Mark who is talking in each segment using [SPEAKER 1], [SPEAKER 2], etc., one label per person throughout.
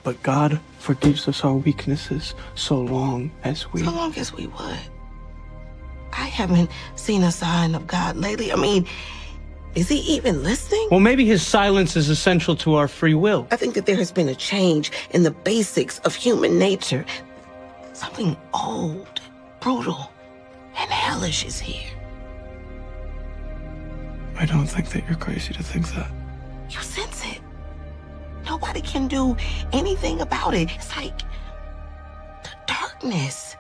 [SPEAKER 1] But God forgives us our weaknesses so long as we...
[SPEAKER 2] So long as we what? I haven't seen a sign of God lately. I mean, is he even listening?
[SPEAKER 1] Well, maybe his silence is essential to our free will.
[SPEAKER 2] I think that there has been a change in the basics of human nature. Something old, brutal, and hellish is here.
[SPEAKER 1] I don't think that you're crazy to think that.
[SPEAKER 2] You sense it. Nobody can do anything about it. It's like the darkness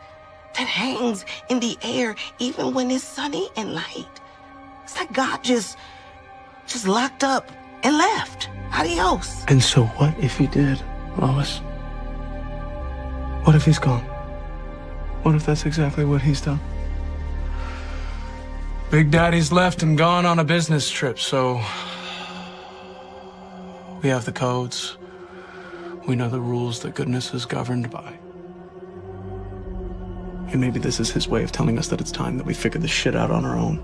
[SPEAKER 2] that hangs in the air even when it's sunny and light. It's like God just locked up and left. Adios.
[SPEAKER 1] And so what if he did, Lois? What if he's gone? What if that's exactly what he's done? Big Daddy's left and gone on a business trip, so we have the codes. We know the rules that goodness is governed by. And maybe this is his way of telling us that it's time that we figure this shit out on our own.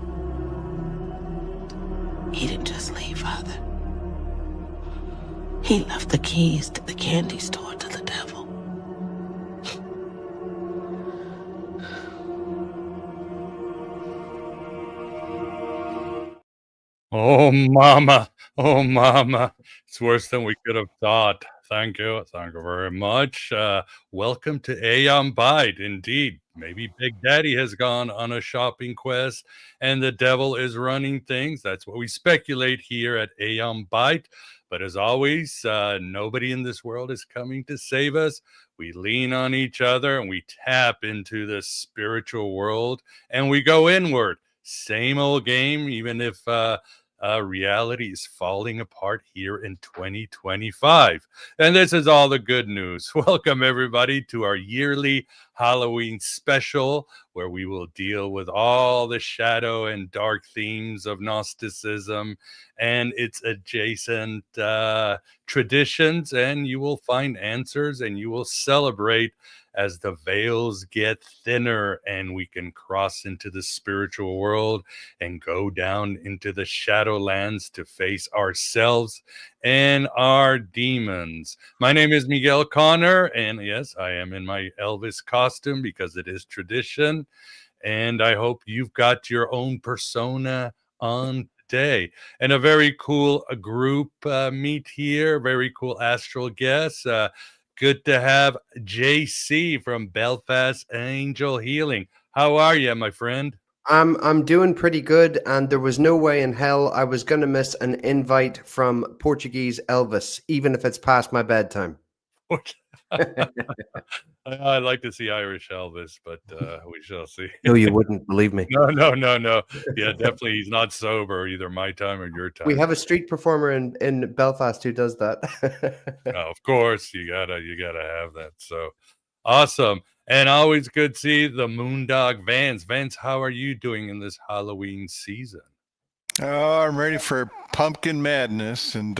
[SPEAKER 2] He didn't just leave, Father. He left the keys to the candy store to the devil.
[SPEAKER 3] Oh, mama. Oh, mama. It's worse than we could have thought. Thank you. Thank you very much. Welcome to Aeon Byte. Indeed, maybe Big Daddy has gone on a shopping quest and the devil is running things. That's what we speculate here at Aeon Byte. But as always, nobody in this world is coming to save us. We lean on each other and we tap into the spiritual world and we go inward. Same old game, even if reality is falling apart here in 2025. And this is all the good news. Welcome, everybody, to our yearly Halloween special, where we will deal with all the shadow and dark themes of Gnosticism and its adjacent traditions. And you will find answers and you will celebrate as the veils get thinner and we can cross into the spiritual world and go down into the shadowlands to face ourselves and our demons. My name is Miguel Connor, and yes, I am in my Elvis costume because it is tradition. And I hope you've got your own persona on today. And a very cool group meet here, very cool astral guests. Good to have JC from Belfast Angel Healing. How are you, my friend?
[SPEAKER 4] I'm doing pretty good, and there was no way in hell I was going to miss an invite from Portuguese Elvis, even if it's past my bedtime.
[SPEAKER 3] I'd like to see Irish Elvis, but we shall see.
[SPEAKER 4] No, you wouldn't, believe me.
[SPEAKER 3] No. Yeah, definitely he's not sober, either my time or your time.
[SPEAKER 4] We have a street performer in Belfast who does that.
[SPEAKER 3] Of course, you gotta have that. So awesome. And always good to see the Moondog Vance. Vance, how are you doing in this Halloween season?
[SPEAKER 5] Oh, I'm ready for pumpkin madness, and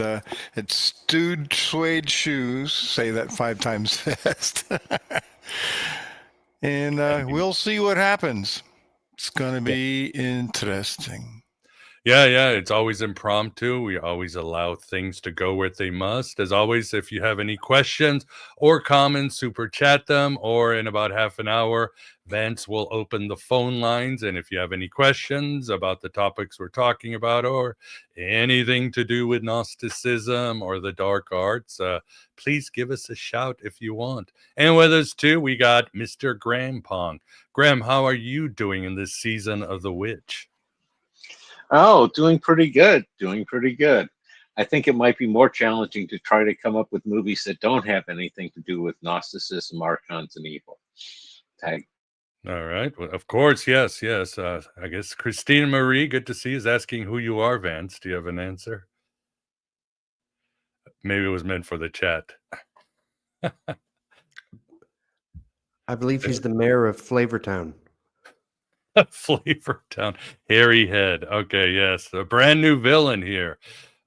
[SPEAKER 5] it's stewed suede shoes. Say that 5 times fast. And we'll see what happens. It's going to be interesting.
[SPEAKER 3] Yeah, it's always impromptu. We always allow things to go where they must. As always, if you have any questions or comments, super chat them, or in about half an hour, Vance will open the phone lines. And if you have any questions about the topics we're talking about or anything to do with Gnosticism or the dark arts, please give us a shout if you want. And with us too, we got Mr. Graham Pong. Graham, how are you doing in this season of The Witch?
[SPEAKER 6] Oh, doing pretty good. I think it might be more challenging to try to come up with movies that don't have anything to do with Gnosticism, Archons, and evil. Tag.
[SPEAKER 3] All right. Well, of course, yes. I guess Christina Marie, good to see you, is asking who you are, Vance. Do you have an answer? Maybe it was meant for the chat.
[SPEAKER 4] I believe he's the mayor of Flavortown.
[SPEAKER 3] Flavortown, hairy head. Okay, yes, a brand new villain here.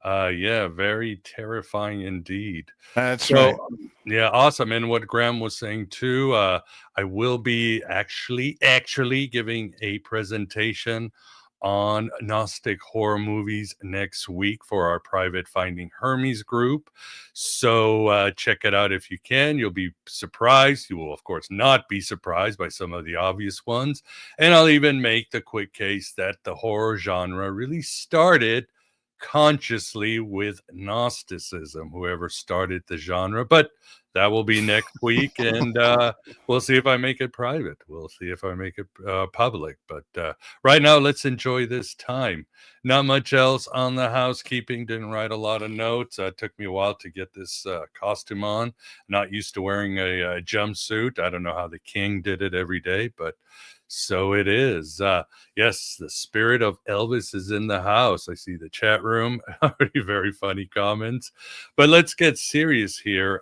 [SPEAKER 3] Yeah, very terrifying indeed.
[SPEAKER 5] That's right.
[SPEAKER 3] Yeah, awesome. And what Graham was saying too, I will be actually giving a presentation on Gnostic horror movies next week for our private Finding Hermes group. So check it out if you can. You'll be surprised. You will, of course, not be surprised by some of the obvious ones. And I'll even make the quick case that the horror genre really started consciously with Gnosticism, whoever started the genre. But that will be next week, and we'll see if I make it private. We'll see if I make it public. But right now, let's enjoy this time. Not much else on the housekeeping. Didn't write a lot of notes. It took me a while to get this costume on. Not used to wearing a jumpsuit. I don't know how the king did it every day, but so it is. Yes, the spirit of Elvis is in the house. I see the chat room. Already very funny comments. But let's get serious here.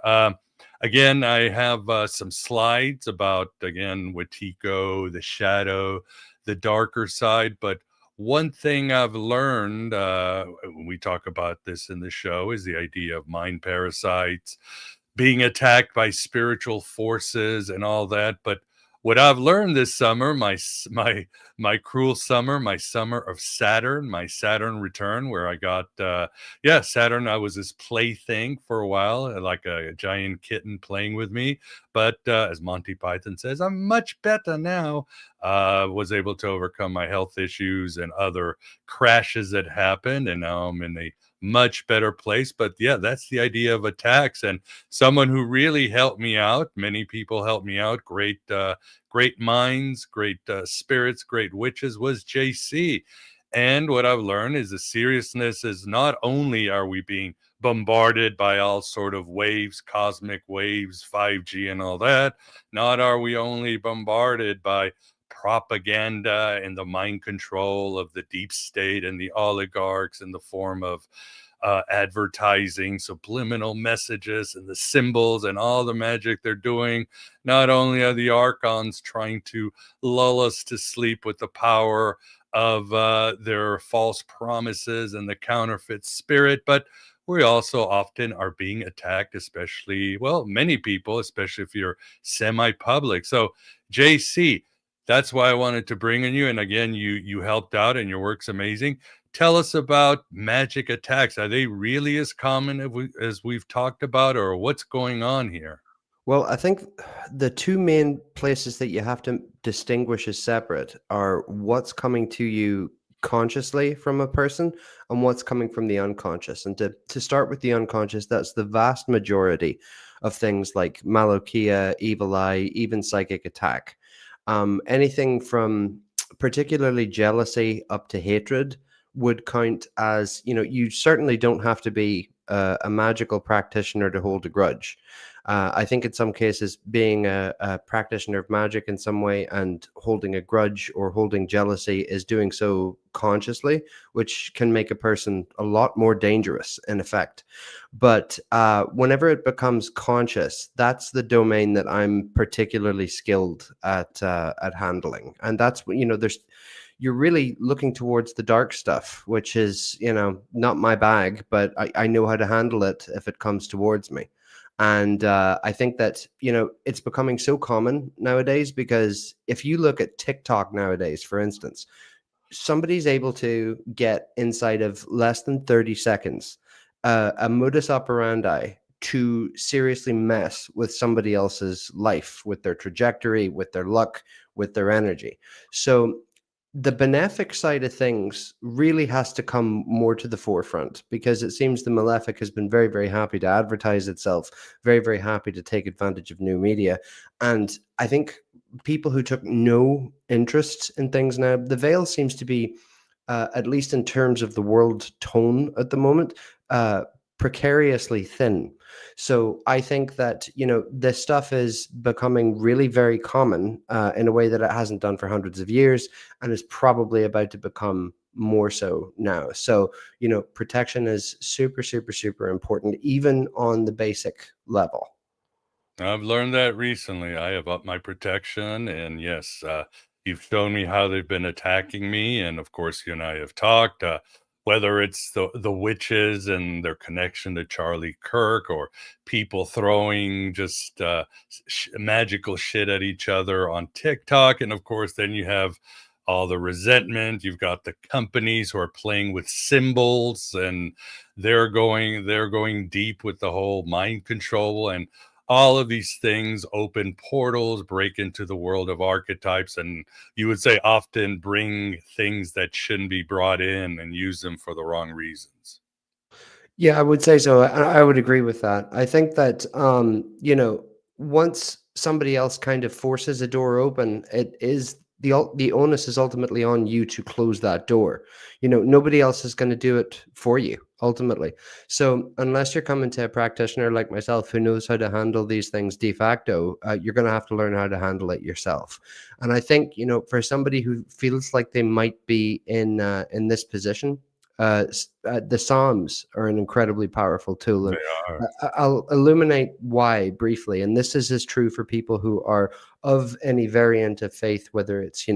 [SPEAKER 3] Again, I have some slides about, again, Wetiko, the shadow, the darker side. But one thing I've learned, when we talk about this in the show, is the idea of mind parasites, being attacked by spiritual forces and all that. But what I've learned this summer, my cruel summer, my summer of Saturn, my Saturn return, where I got Saturn. I was his plaything for a while, like a giant kitten playing with me. But as Monty Python says, I'm much better now. Was able to overcome my health issues and other crashes that happened, and now I'm in a much better place. But yeah, that's the idea of attacks, and someone who really helped me out. Many people helped me out. Great minds, great spirits, great witches was JC. And what I've learned is the seriousness is not only are we being bombarded by all sort of waves, cosmic waves, 5G and all that, not are we only bombarded by propaganda and the mind control of the deep state and the oligarchs in the form of advertising, subliminal messages, and the symbols and all the magic they're doing. Not only are the Archons trying to lull us to sleep with the power of their false promises and the counterfeit spirit, but we also often are being attacked, especially, well, many people, especially if you're semi-public. So, JC, that's why I wanted to bring in you. And again, you helped out and your work's amazing. Tell us about magic attacks. Are they really as common as we've talked about, or what's going on here?
[SPEAKER 4] Well, I think the two main places that you have to distinguish as separate are what's coming to you consciously from a person and what's coming from the unconscious. And to start with the unconscious, that's the vast majority of things like Malokia, evil eye, even psychic attack. Anything from particularly jealousy up to hatred would count as, you certainly don't have to be a magical practitioner to hold a grudge. I think in some cases, being a practitioner of magic in some way and holding a grudge or holding jealousy is doing so consciously, which can make a person a lot more dangerous in effect. But whenever it becomes conscious, that's the domain that I'm particularly skilled at handling. And that's, you're really looking towards the dark stuff, which is, not my bag, but I know how to handle it if it comes towards me. And I think that, it's becoming so common nowadays, because if you look at TikTok nowadays, for instance, somebody's able to get inside of less than 30 seconds a modus operandi to seriously mess with somebody else's life, with their trajectory, with their luck, with their energy. So the benefic side of things really has to come more to the forefront, because it seems the malefic has been very, very happy to advertise itself, very, very happy to take advantage of new media. And I think people who took no interest in things now, the veil seems to be, at least in terms of the world tone at the moment, precariously thin. So I think that, this stuff is becoming really very common in a way that it hasn't done for hundreds of years, and is probably about to become more so now. So, protection is super, super, super important, even on the basic level.
[SPEAKER 3] I've learned that recently. I have upped my protection, and yes, you've shown me how they've been attacking me, and of course, you and I have talked. Whether it's the witches and their connection to Charlie Kirk, or people throwing just magical shit at each other on TikTok, and of course, then you have all the resentment. You've got the companies who are playing with symbols, and they're going deep with the whole mind control, and all of these things open portals, break into the world of archetypes, and you would say often bring things that shouldn't be brought in and use them for the wrong reasons.
[SPEAKER 4] Yeah, I would say so. I would agree with that. I think that once somebody else kind of forces a door open, it is the onus is ultimately on you to close that door. Nobody else is going to do it for you ultimately. So unless you're coming to a practitioner like myself who knows how to handle these things de facto, you're going to have to learn how to handle it yourself. And I think for somebody who feels like they might be in this position, the Psalms are an incredibly powerful tool,
[SPEAKER 3] They
[SPEAKER 4] and
[SPEAKER 3] are.
[SPEAKER 4] I'll illuminate why briefly. And this is as true for people who are of any variant of faith, whether it's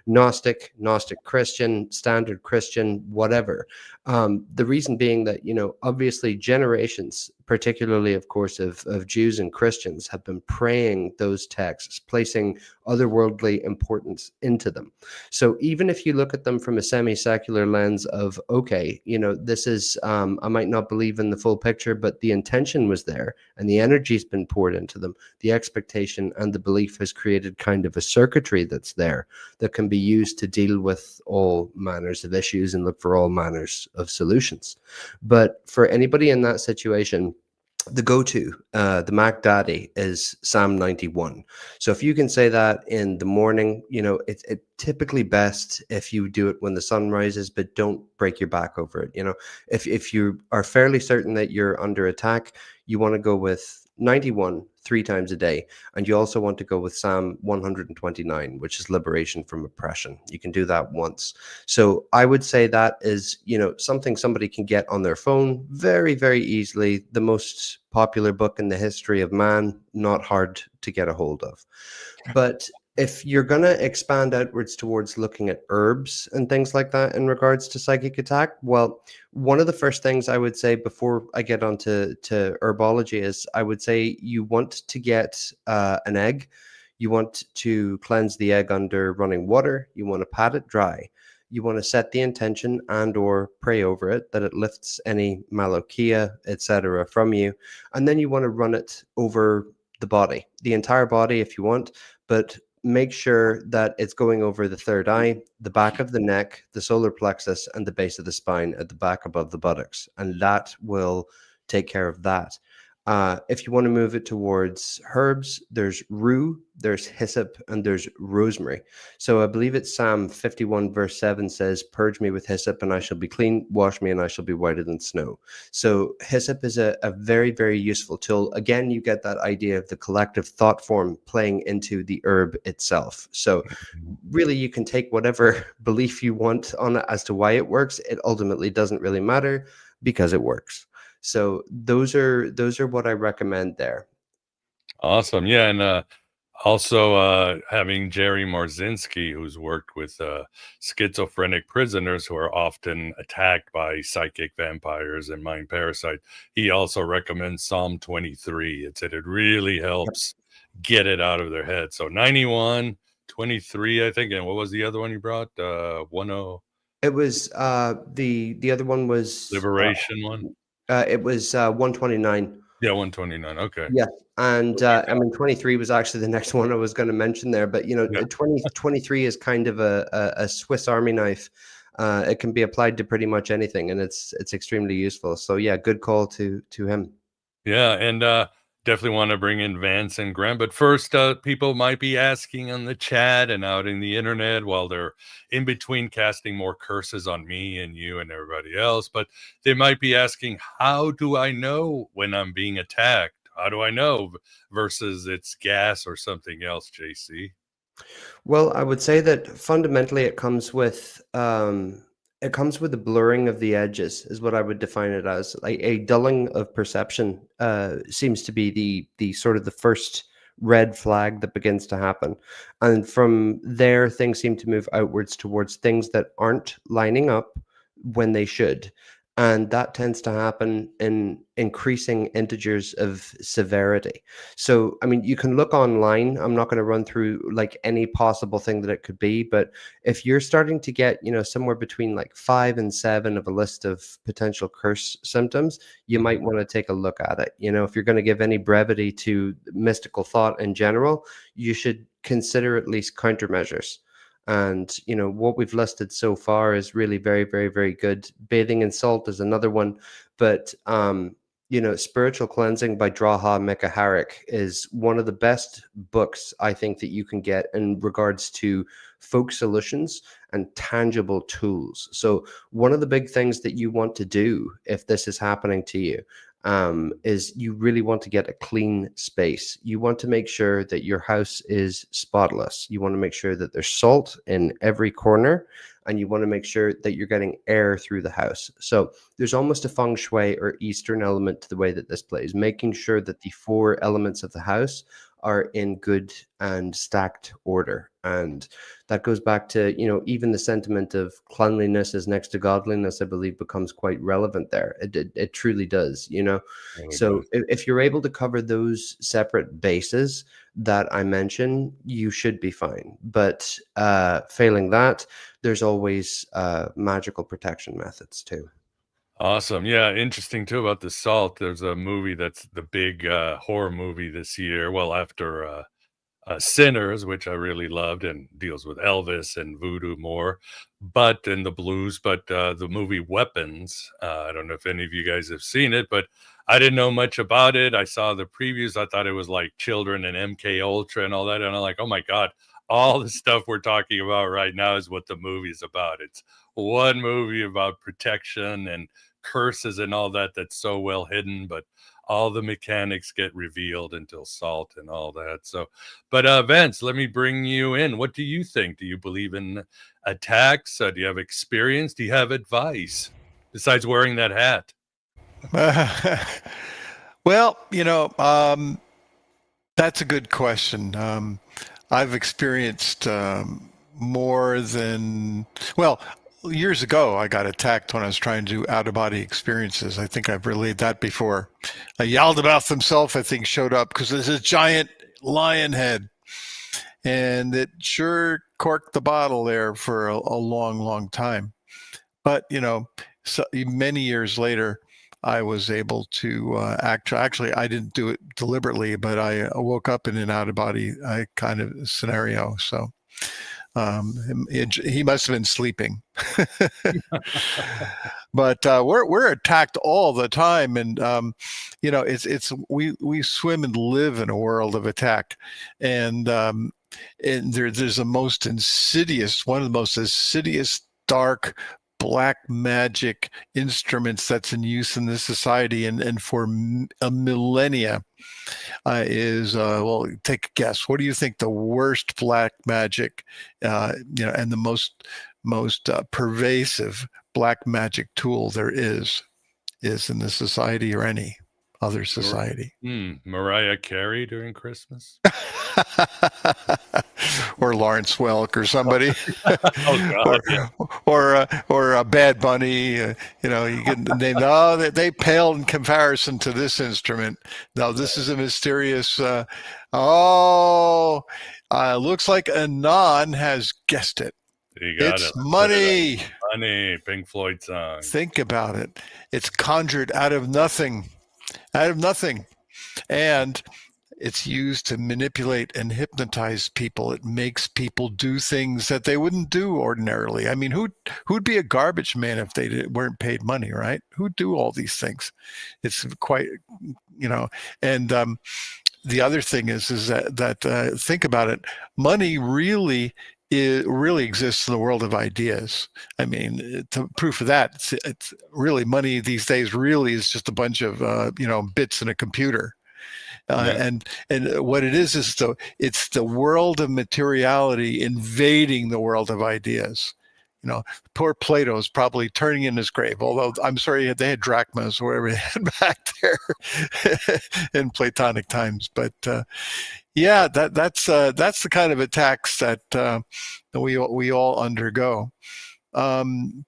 [SPEAKER 4] Gnostic, Gnostic Christian, Standard Christian, whatever. The reason being that obviously generations, particularly of course of Jews and Christians, have been praying those texts, placing otherworldly importance into them. So even if you look at them from a semi-secular lens of, okay, this is, I might not believe in the full picture, but the intention was there and the energy's been poured into them. The expectation and the belief has created kind of a circuitry that's there that can be used to deal with all manners of issues and look for all manners of solutions. But for anybody in that situation, the go-to, the Mac Daddy, is Psalm 91. So if you can say that in the morning, it's typically best if you do it when the sun rises, but don't break your back over it. If you are fairly certain that you're under attack, you want to go with 91 3 times a day. And you also want to go with Psalm 129, which is liberation from oppression. You can do that once. So I would say that is, something somebody can get on their phone very, very easily. The most popular book in the history of man, not hard to get a hold of. But if you're going to expand outwards towards looking at herbs and things like that in regards to psychic attack, well, one of the first things I would say before I get onto herbology is I would say you want to get an egg. You want to cleanse the egg under running water. You want to pat it dry. You want to set the intention and or pray over it that it lifts any malokia, etc. from you. And then you want to run it over the body, the entire body if you want, but make sure that it's going over the third eye, the back of the neck, the solar plexus, and the base of the spine at the back above the buttocks. And that will take care of that. If you want to move it towards herbs, there's rue, there's hyssop, and there's rosemary. So I believe it's Psalm 51 verse 7 says, "Purge me with hyssop and I shall be clean, wash me and I shall be whiter than snow." So hyssop is a very, very useful tool. Again, you get that idea of the collective thought form playing into the herb itself. So really you can take whatever belief you want on it as to why it works. It ultimately doesn't really matter because it works. So those are what I recommend there.
[SPEAKER 3] Awesome. Yeah. And also having Jerry Marzinski, who's worked with schizophrenic prisoners who are often attacked by psychic vampires and mind parasites. He also recommends Psalm 23. It said it really helps get it out of their head. So 91, 23, I think. And what was the other one you brought? 10
[SPEAKER 4] It was the other one was
[SPEAKER 3] Liberation one?
[SPEAKER 4] it was 129.
[SPEAKER 3] Yeah, 129. Okay.
[SPEAKER 4] Yeah. And I mean 23 was actually the next one I was going to mention there, but
[SPEAKER 3] Yeah.
[SPEAKER 4] 2023 is kind of a Swiss Army knife. It can be applied to pretty much anything, and it's extremely useful. So yeah, good call to him.
[SPEAKER 3] Yeah, and definitely want to bring in Vance and Graham. But first, people might be asking on the chat and out in the internet while they're in between casting more curses on me and you and everybody else. But they might be asking, how do I know when I'm being attacked? How do I know versus it's gas or something else, JC?
[SPEAKER 4] Well, I would say that fundamentally it comes with the blurring of the edges is what I would define it as. Like a dulling of perception seems to be the sort of the first red flag that begins to happen. And from there things seem to move outwards towards things that aren't lining up when they should. And that tends to happen in increasing integers of severity. So, I mean, you can look online. I'm not going to run through like any possible thing that it could be, but if you're starting to get, somewhere between like 5 and 7 of a list of potential curse symptoms, you might want to take a look at it. If you're going to give any brevity to mystical thought in general, you should consider at least countermeasures. And what we've listed so far is really very, very, very good. Bathing in salt is another one, but spiritual cleansing by Draha Mikaharik is one of the best books I think that you can get in regards to folk solutions and tangible tools. So one of the big things that you want to do if this is happening to you is you really want to get a clean space. You want to make sure that your house is spotless. You want to make sure that there's salt in every corner, and you want to make sure that you're getting air through the house. So there's almost a feng shui or Eastern element to the way that this plays, making sure that the 4 elements of the house are in good and stacked order. And that goes back to, even the sentiment of cleanliness is next to godliness, I believe, becomes quite relevant there. It truly does, So if you're able to cover those separate bases that I mentioned, you should be fine. But failing that, there's always magical protection methods too.
[SPEAKER 3] Awesome. Yeah, interesting too about the salt. There's a movie that's the big horror movie this year. Well, after Sinners, which I really loved, and deals with Elvis and voodoo more, but in the blues. But the movie Weapons, I don't know if any of you guys have seen it, but I didn't know much about it. I saw the previews. I thought it was like children and MK Ultra and all that, and I'm like, oh my god, all the stuff we're talking about right now is what the movie's about. It's one movie about protection and curses and all that that's so well hidden, but all the mechanics get revealed until salt and all that. So, but Vance, let me bring you in. What do you think? Do you believe in attacks? Do you have experience? Do you have advice besides wearing that hat?
[SPEAKER 5] Well, that's a good question. I've experienced more than, well, years ago, I got attacked when I was trying to do out-of-body experiences. I think I've relayed that before. Yaldabaoth himself, I think, showed up because there's a giant lion head. And it sure corked the bottle there for a long, long time. But, so many years later, I was able to actually, I didn't do it deliberately, but I woke up in an out-of-body kind of scenario. So he must have been sleeping. But we're attacked all the time, and we swim and live in a world of attack, and there's one of the most insidious, dark, black magic instruments that's in use in this society, and for a millennia is well, take a guess. What do you think the worst black magic and the most pervasive black magic tool there is in this society or any other society?
[SPEAKER 3] Mariah Carey during Christmas?
[SPEAKER 5] Or Lawrence Welk or somebody.
[SPEAKER 3] Oh God, yeah.
[SPEAKER 5] or Bad Bunny, you can name. No, they pale in comparison to this instrument. No, this is a mysterious. Looks like Anon has guessed it.
[SPEAKER 3] You got
[SPEAKER 5] It's
[SPEAKER 3] it.
[SPEAKER 5] money.
[SPEAKER 3] Money, Pink Floyd song.
[SPEAKER 5] Think about it. It's conjured out of nothing, and it's used to manipulate and hypnotize people. It makes people do things that they wouldn't do ordinarily. I mean, who'd be a garbage man if they weren't paid money, right? Who'd do all these things? It's quite, and the other thing is that think about it. Money really exists in the world of ideas. I mean, proof of that, it's really money these days really is just a bunch of bits in a computer. And what it is it's the world of materiality invading the world of ideas. Poor Plato's probably turning in his grave, although I'm sorry they had drachmas or whatever they had back there in Platonic times. But yeah, that's the kind of attacks that we all undergo.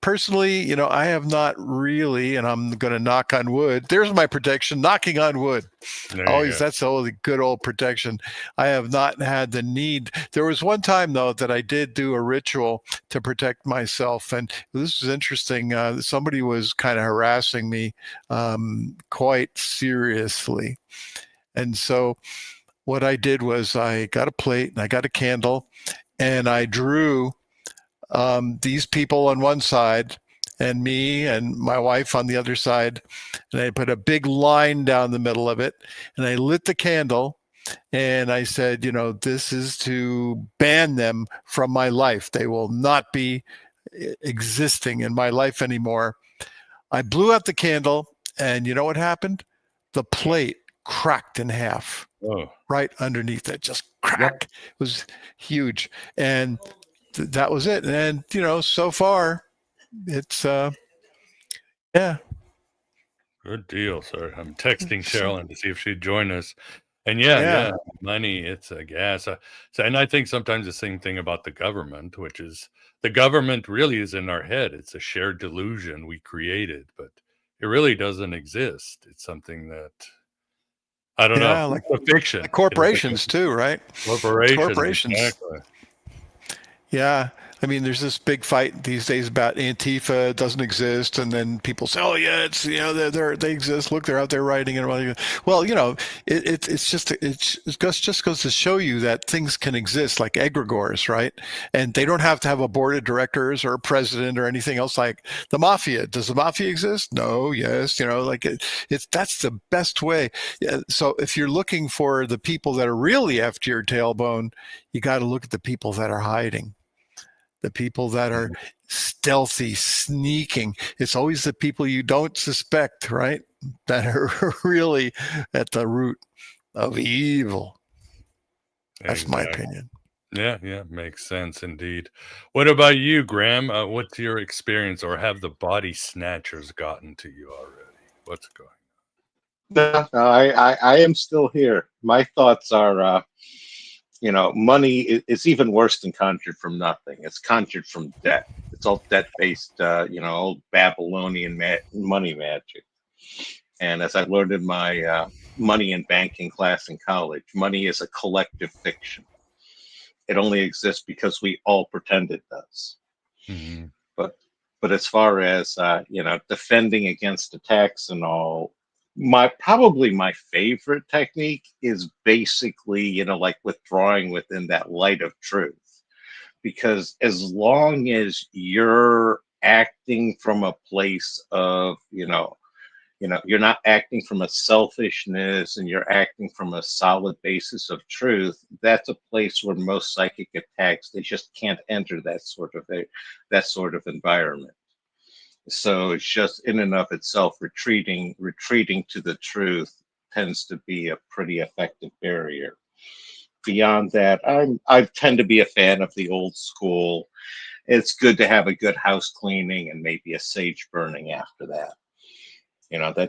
[SPEAKER 5] Personally, I have not really, and I'm going to knock on wood. There's my protection, knocking on wood.
[SPEAKER 3] There you
[SPEAKER 5] Always,
[SPEAKER 3] go.
[SPEAKER 5] that's the good old protection. I have not had the need. There was one time, though, that I did do a ritual to protect myself. And this is interesting. Somebody was kind of harassing me quite seriously. And so what I did was I got a plate and I got a candle and I drew these people on one side and me and my wife on the other side. And I put a big line down the middle of it and I lit the candle and I said, this is to ban them from my life. They will not be existing in my life anymore. I blew out the candle and you know what happened? The plate cracked in half.
[SPEAKER 3] Oh,
[SPEAKER 5] Right underneath it, just crack. It was huge. And that was it. And, so far it's, yeah.
[SPEAKER 3] good deal, sir. I'm texting Sherilyn to see if she'd join us. And yeah, money, it's a gas. And I think sometimes the same thing about the government, which is the government really is in our head. It's a shared delusion we created, but it really doesn't exist. It's something that, I don't know,
[SPEAKER 5] like
[SPEAKER 3] it's a fiction.
[SPEAKER 5] Like corporations too, right?
[SPEAKER 3] Corporations. Exactly.
[SPEAKER 5] Yeah. I mean, there's this big fight these days about Antifa doesn't exist, and then people say, "Oh yeah, it's they exist. Look, they're out there writing and writing." Well, it just goes to show you that things can exist like egregores, right? And they don't have to have a board of directors or a president or anything else like the mafia. Does the mafia exist? No. Yes. That's the best way. Yeah, so if you're looking for the people that are really after your tailbone, you got to look at the people that are hiding. The people that are stealthy, sneaking. It's always the people you don't suspect, right? That are really at the root of evil. That's my opinion.
[SPEAKER 3] Yeah, makes sense indeed. What about you, Graham? What's your experience, or have the body snatchers gotten to you already? What's going on?
[SPEAKER 6] No, I am still here. My thoughts are, money is even worse than conjured from nothing. It's conjured from debt. It's all debt-based, old Babylonian money magic. And as I learned in my money and banking class in college, money is a collective fiction. It only exists because we all pretend it does.
[SPEAKER 3] Mm-hmm.
[SPEAKER 6] But as far as defending against attacks and all, probably my favorite technique is basically like withdrawing within that light of truth, because as long as you're acting from a place of you're not acting from a selfishness and you're acting from a solid basis of truth, that's a place where most psychic attacks, they just can't enter that sort of environment. So it's just in and of itself, retreating to the truth tends to be a pretty effective barrier. Beyond that, I tend to be a fan of the old school. It's good to have a good house cleaning and maybe a sage burning after that.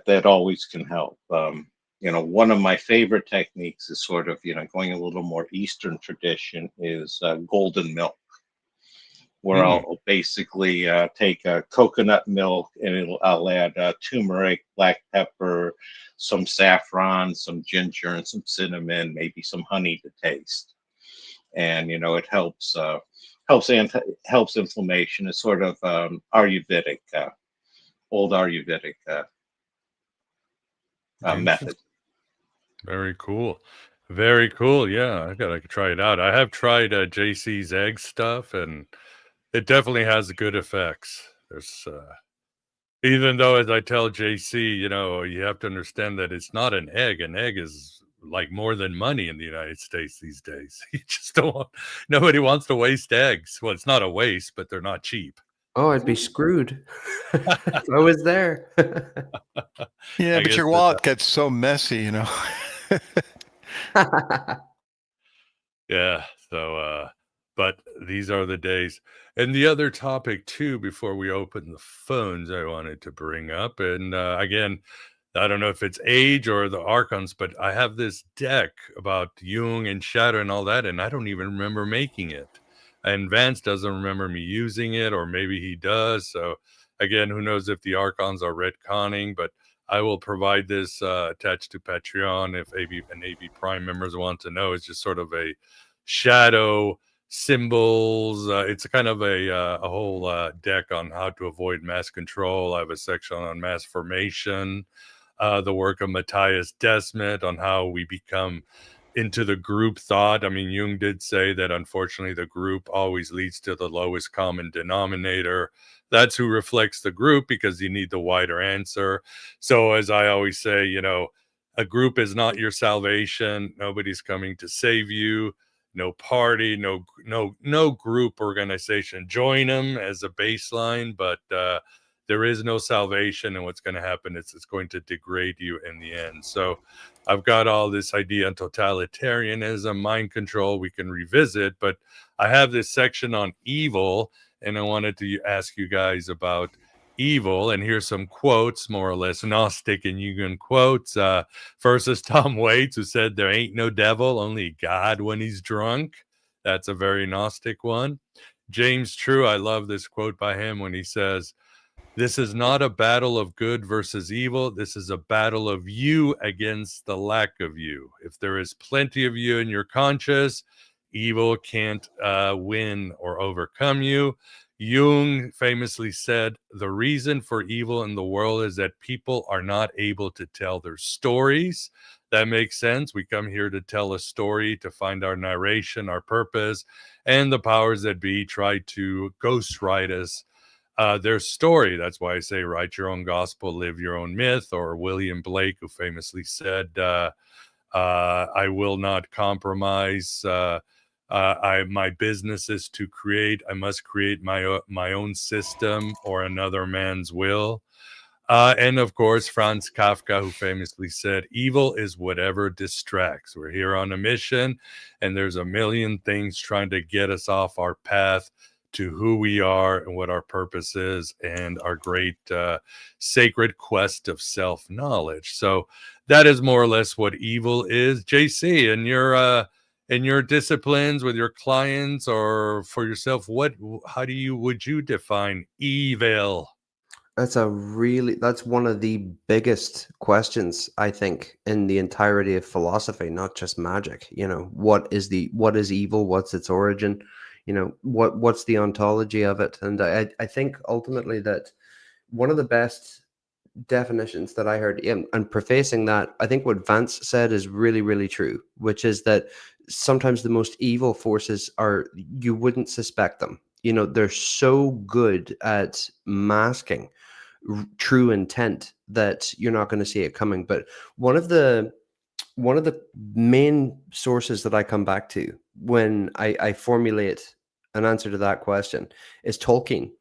[SPEAKER 6] That always can help. One of my favorite techniques is sort of going a little more Eastern tradition is golden milk, where I'll basically take coconut milk and I'll add turmeric, black pepper, some saffron, some ginger, and some cinnamon, maybe some honey to taste. And it helps inflammation. It's sort of Ayurvedic, old Ayurvedic method.
[SPEAKER 3] Very cool. Very cool. Yeah, I gotta try it out. I have tried JC's egg stuff, and it definitely has good effects. There's even though, as I tell JC, you have to understand that it's not an egg. An egg is like more than money in the United States these days. You just nobody wants to waste eggs. Well, it's not a waste, but they're not cheap.
[SPEAKER 4] Oh, I'd be screwed if I was there.
[SPEAKER 5] Yeah, but your wallet gets so messy,
[SPEAKER 3] Yeah. So, but these are the days. And the other topic too, before we open the phones, I wanted to bring up, and again, I don't know if it's age or the Archons, but I have this deck about Jung and shadow and all that, and I don't even remember making it. And Vance doesn't remember me using it, or maybe he does. So again, who knows if the Archons are retconning, but I will provide this attached to Patreon if AB Prime members want to know. It's just sort of a shadow symbols. It's kind of a whole deck on how to avoid mass control. I have a section on mass formation, the work of Matthias Desmet on how we become into the group thought. I mean, Jung did say that unfortunately the group always leads to the lowest common denominator. That's who reflects the group, because you need the wider answer. So as I always say, you know, a group is not your salvation. Nobody's coming to save you. No party, no group organization. Join them as a baseline, but there is no salvation, and what's going to happen is it's going to degrade you in the end. So I've got all this idea on totalitarianism, mind control we can revisit, but I have this section on evil, and I wanted to ask you guys about evil. And here's some quotes, more or less Gnostic and Jungian quotes. First is Tom Waits, who said, "There ain't no devil, only God when he's drunk." That's a very Gnostic one. James True, I love this quote by him when he says, "This is not a battle of good versus evil. This is a battle of you against the lack of you. If there is plenty of you in your conscious, evil can't win or overcome you." Jung famously said, "The reason for evil in the world is that people are not able to tell their stories." That makes sense. We come here to tell a story, to find our narration, our purpose, and the powers that be try to ghostwrite us their story. That's why I say, write your own gospel, live your own myth. Or William Blake, who famously said, I will not compromise. My business is to create. I must create my own system or another man's will. And of course, Franz Kafka, who famously said, "Evil is whatever distracts." We're here on a mission, and there's a million things trying to get us off our path to who we are and what our purpose is, and our great sacred quest of self-knowledge. So that is more or less what evil is. JC, in your disciplines with your clients or for yourself, would you define evil?
[SPEAKER 4] That's one of the biggest questions, I think, in the entirety of philosophy, not just magic. You know, what is evil? What's its origin? You know, what's the ontology of it? And I think ultimately that one of the best definitions that I heard, and prefacing that, I think what Vance said is really, really true, which is that sometimes the most evil forces you wouldn't suspect them. You know, they're so good at masking true intent that you're not going to see it coming. But one of the main sources that I come back to when I formulate an answer to that question is Tolkien.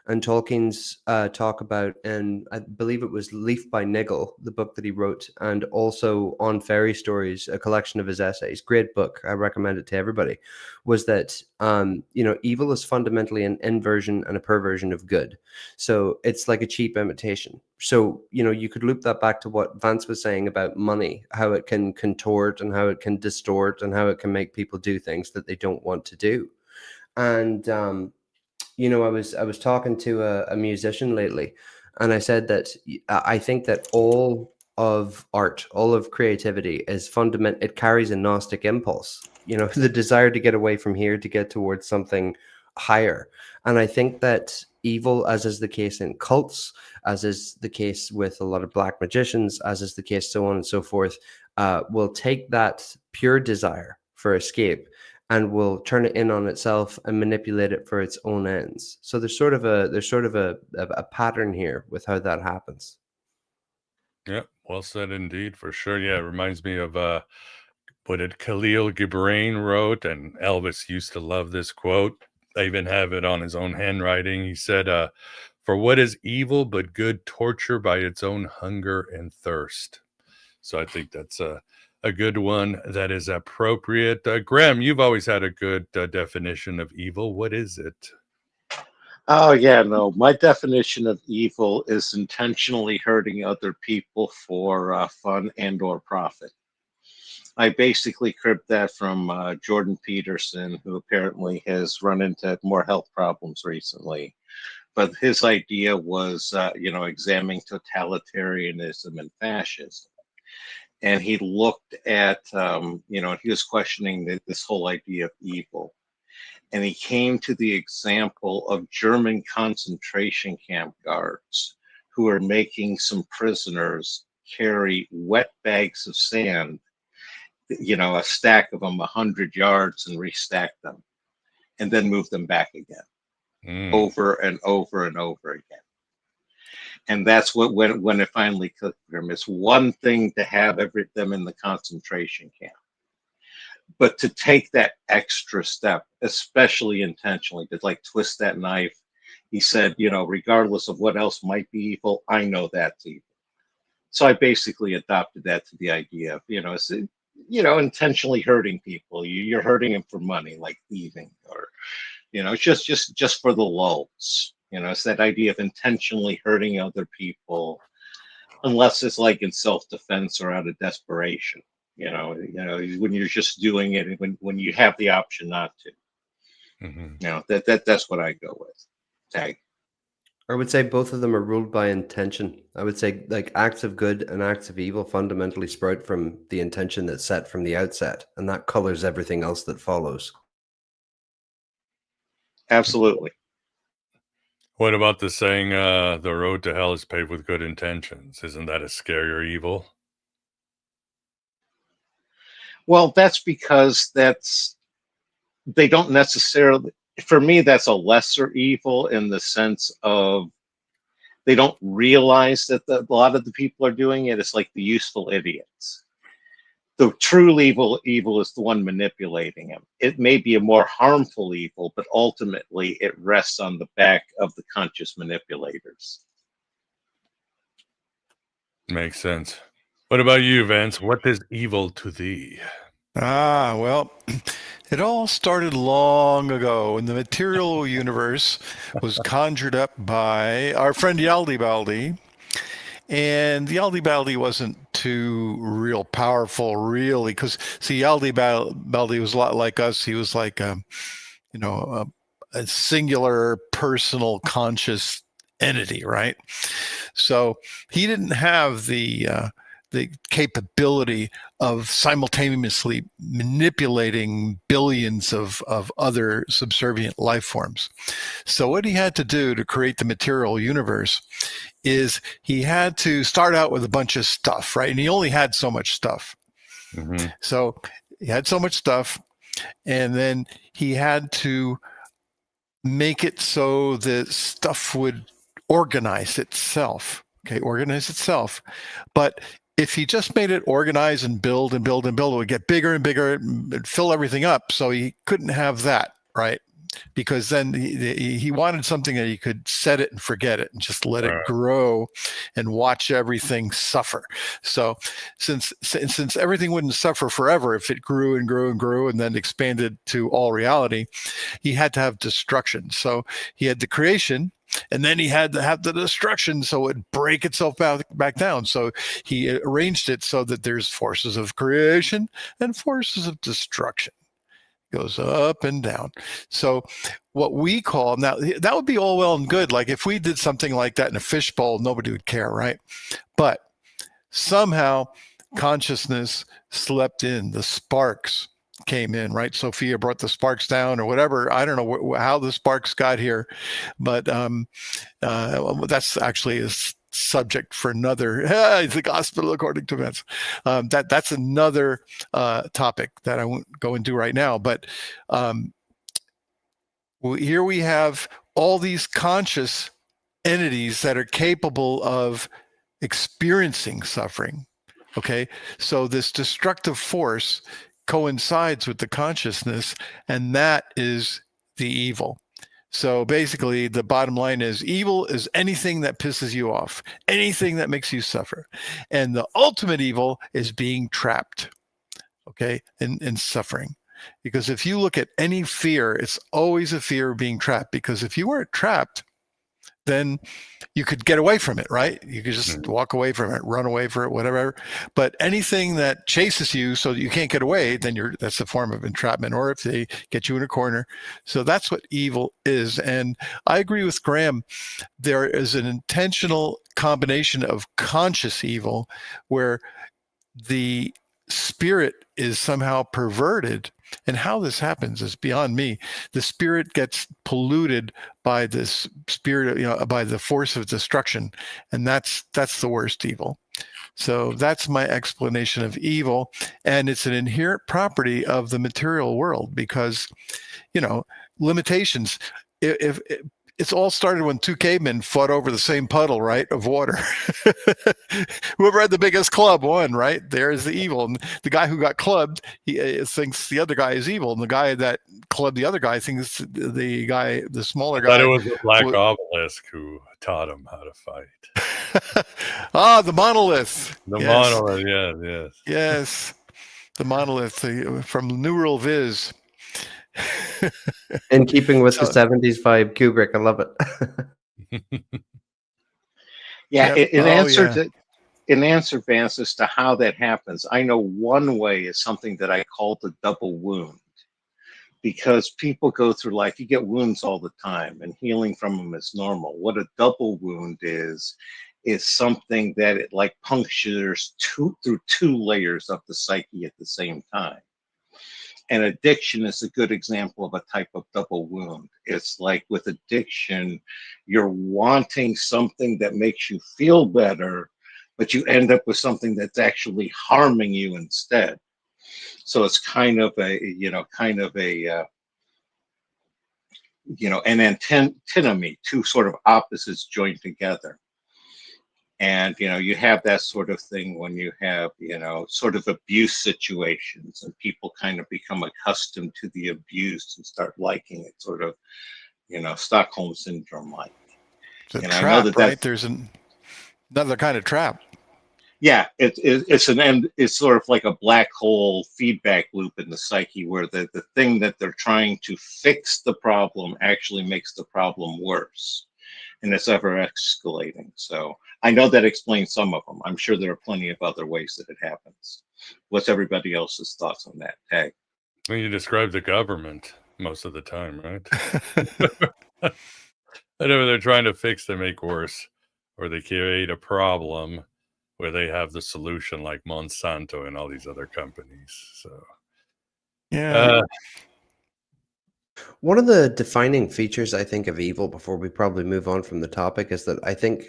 [SPEAKER 4] And Tolkien's talk about, and I believe it was Leaf by Niggle, the book that he wrote, and also On Fairy Stories, a collection of his essays. Great book. I recommend it to everybody. Was that, evil is fundamentally an inversion and a perversion of good. So it's like a cheap imitation. So, you could loop that back to what Vance was saying about money, how it can contort and how it can distort and how it can make people do things that they don't want to do. And, I was talking to a musician lately, and I said that I think that all of art, all of creativity is fundamental. It carries a Gnostic impulse, the desire to get away from here, to get towards something higher. And I think that evil, as is the case in cults, as is the case with a lot of black magicians, as is the case, so on and so forth, will take that pure desire for escape and will turn it in on itself and manipulate it for its own ends. So there's sort of a pattern here with how that happens.
[SPEAKER 3] Yeah, well said indeed, for sure. Yeah, it reminds me of what did Khalil Gibran wrote, and Elvis used to love this quote. I even have it on his own handwriting. He said, "For what is evil but good torture by its own hunger and thirst?" So I think that's a good one that is appropriate. Graham, you've always had a good definition of evil. What is it?
[SPEAKER 6] Oh, yeah, no. My definition of evil is intentionally hurting other people for fun and or profit. I basically cribbed that from Jordan Peterson, who apparently has run into more health problems recently. But his idea was, examining totalitarianism and fascism. And he looked at, he was questioning this whole idea of evil. And he came to the example of German concentration camp guards who are making some prisoners carry wet bags of sand, a stack of them 100 yards, and restack them and then move them back again, over and over and over again. And that's what, when it finally clicked for him, it's one thing to have them in the concentration camp, but to take that extra step, especially intentionally, to like twist that knife. He said, regardless of what else might be evil, I know that's evil. So I basically adopted that to the idea of, intentionally hurting people. You're hurting them for money, like thieving, or, just for the lulz. It's that idea of intentionally hurting other people, unless it's like in self-defense or out of desperation. When you're just doing it, when you have the option not to. That's what I go with. Tag.
[SPEAKER 4] I would say both of them are ruled by intention. I would say like acts of good and acts of evil fundamentally sprout from the intention that's set from the outset, and that colors everything else that follows.
[SPEAKER 6] Absolutely.
[SPEAKER 3] What about the saying, the road to hell is paved with good intentions? Isn't that a scarier evil?
[SPEAKER 6] Well, that's because they don't necessarily, for me, that's a lesser evil in the sense of they don't realize that a lot of the people are doing it. It's like the useful idiots. The true evil is the one manipulating him. It may be a more harmful evil, but ultimately it rests on the back of the conscious manipulators.
[SPEAKER 3] Makes sense. What about you, Vance? What is evil to thee?
[SPEAKER 5] Well, it all started long ago when the material universe was conjured up by our friend Yaldabaoth. And Yaldabaoth wasn't too real powerful, really, because see, Yaldabaoth was a lot like us. He was like, a singular, personal, conscious entity, right? So he didn't have the capability of simultaneously manipulating billions of other subservient life forms. So what he had to do to create the material universe is he had to start out with a bunch of stuff, right? And he only had so much stuff.
[SPEAKER 3] Mm-hmm.
[SPEAKER 5] So he had so much stuff, and then he had to make it so that stuff would organize itself. But if he just made it organize and build and build and build, it would get bigger and bigger and fill everything up. So he couldn't have that, right? Because then he wanted something that he could set it and forget it and just let it grow and watch everything suffer. So since everything wouldn't suffer forever if it grew and grew and grew and then expanded to all reality, he had to have destruction. So he had the creation, and then he had to have the destruction so it would break itself back down. So he arranged it so that there's forces of creation and forces of destruction. Goes up and down. So what we call, now that would be all well and good. Like if we did something like that in a fishbowl, nobody would care, right? But somehow consciousness slept in, the sparks came in, right? Sophia brought the sparks down or whatever. I don't know how the sparks got here, but that's actually a subject for another, the gospel according to Vance. That's another topic that I won't go into right now. But here we have all these conscious entities that are capable of experiencing suffering. Okay, so this destructive force coincides with the consciousness, and that is the evil. So basically, the bottom line is evil is anything that pisses you off, anything that makes you suffer. And the ultimate evil is being trapped, okay, in suffering. Because if you look at any fear, it's always a fear of being trapped. Because if you weren't trapped, then you could get away from it, right? You could just walk away from it, run away from it, whatever. But anything that chases you so that you can't get away, then that's a form of entrapment, or if they get you in a corner. So that's what evil is. And I agree with Graham. There is an intentional combination of conscious evil where the spirit is somehow perverted. And how this happens is beyond me. The spirit gets polluted by this spirit, by the force of destruction, and that's the worst evil. So that's my explanation of evil, and it's an inherent property of the material world because, limitations. If it's all started when two cavemen fought over the same puddle, right, of water. Whoever had the biggest club won, right? There's the evil. And the guy who got clubbed, he thinks the other guy is evil. And the guy that clubbed the other guy thinks the smaller guy.
[SPEAKER 3] I thought it was the Black Obelisk who taught him how to fight.
[SPEAKER 5] The monolith.
[SPEAKER 3] The monolith, yes.
[SPEAKER 5] Yes, the monolith from Neural Viz.
[SPEAKER 4] In keeping with the 70s vibe, Kubrick, I love it.
[SPEAKER 6] Yeah, in answer, Vance, as to how that happens, I know one way is something that I call the double wound. Because people go through life, you get wounds all the time, and healing from them is normal. What a double wound is something that it like punctures through two layers of the psyche at the same time. And addiction is a good example of a type of double wound. It's like with addiction, you're wanting something that makes you feel better, but you end up with something that's actually harming you instead. So it's kind of an antinomy, two sort of opposites joined together. And, you have that sort of thing when you have, sort of abuse situations and people kind of become accustomed to the abuse and start liking it, sort of, Stockholm syndrome like.
[SPEAKER 5] It's a trap, right? There's another kind of trap.
[SPEAKER 6] Yeah, it's sort of like a black hole feedback loop in the psyche where the thing that they're trying to fix the problem actually makes the problem worse. And it's ever escalating. So I know that explains some of them. I'm sure there are plenty of other ways that it happens. What's everybody else's thoughts on that, Tag?
[SPEAKER 3] Well, you describe the government most of the time, right? Whatever they're trying to fix, they make worse. Or they create a problem where they have the solution, like Monsanto and all these other companies. So,
[SPEAKER 5] yeah.
[SPEAKER 4] One of the defining features, I think, of evil, before we probably move on from the topic, is that I think,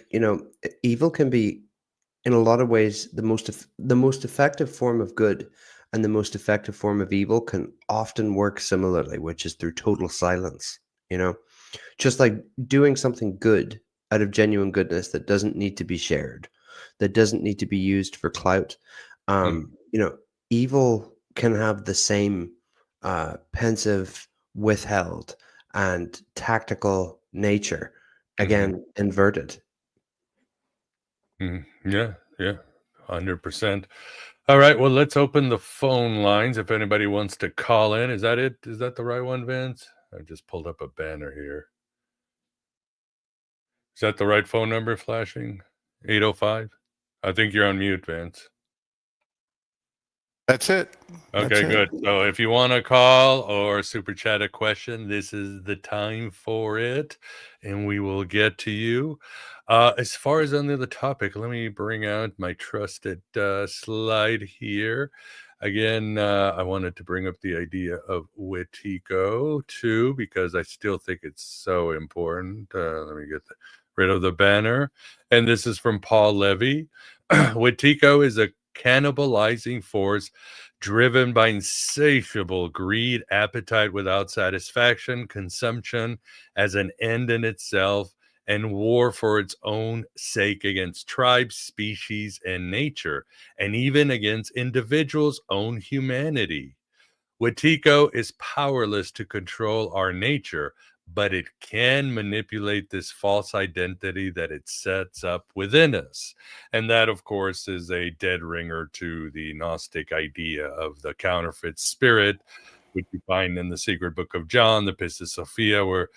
[SPEAKER 4] evil can be, in a lot of ways, the most effective form of good, and the most effective form of evil can often work similarly, which is through total silence. Just like doing something good out of genuine goodness that doesn't need to be shared, that doesn't need to be used for clout. Evil can have the same pensive, withheld, and tactical nature, again, inverted.
[SPEAKER 3] Yeah, 100%. All right, well, let's open the phone lines if anybody wants to call in. Is that it? Is that the right one, Vance? I just pulled up a banner here. Is that the right phone number flashing? 805? I think you're on mute, Vance.
[SPEAKER 5] That's it.
[SPEAKER 3] Okay, good. So if you want to call or super chat a question, this is the time for it, and we will get to you. As far as under the topic, let me bring out my trusted slide here. Again, I wanted to bring up the idea of Wetiko too, because I still think it's so important. Let me get rid of the banner. And this is from Paul Levy. Wetiko is a cannibalizing force driven by insatiable greed, appetite without satisfaction, consumption as an end in itself, and war for its own sake against tribes, species, and nature, and even against individuals' own humanity. Wetiko is powerless to control our nature, but it can manipulate this false identity that it sets up within us. And that, of course, is a dead ringer to the Gnostic idea of the counterfeit spirit, which you find in the secret book of John, the Pistis Sophia, where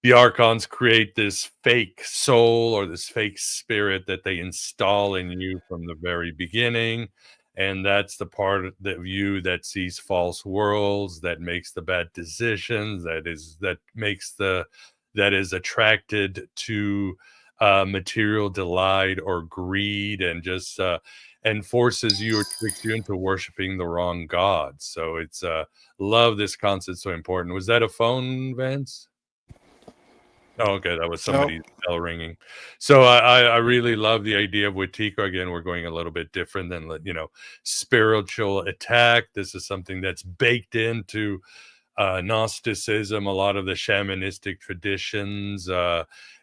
[SPEAKER 3] the Archons create this fake soul or this fake spirit that they install in you from the very beginning. And that's the part of you that sees false worlds, that makes the bad decisions, that is attracted to material delight or greed, and just and forces you or tricks you into worshiping the wrong god. So it's love this concept, so important. Was that a phone, Vance? Oh, okay, that was
[SPEAKER 5] Nope.
[SPEAKER 3] somebody's bell ringing. So I really love the idea of Wetiko. Again, we're going a little bit different than, spiritual attack. This is something that's baked into Gnosticism, a lot of the shamanistic traditions,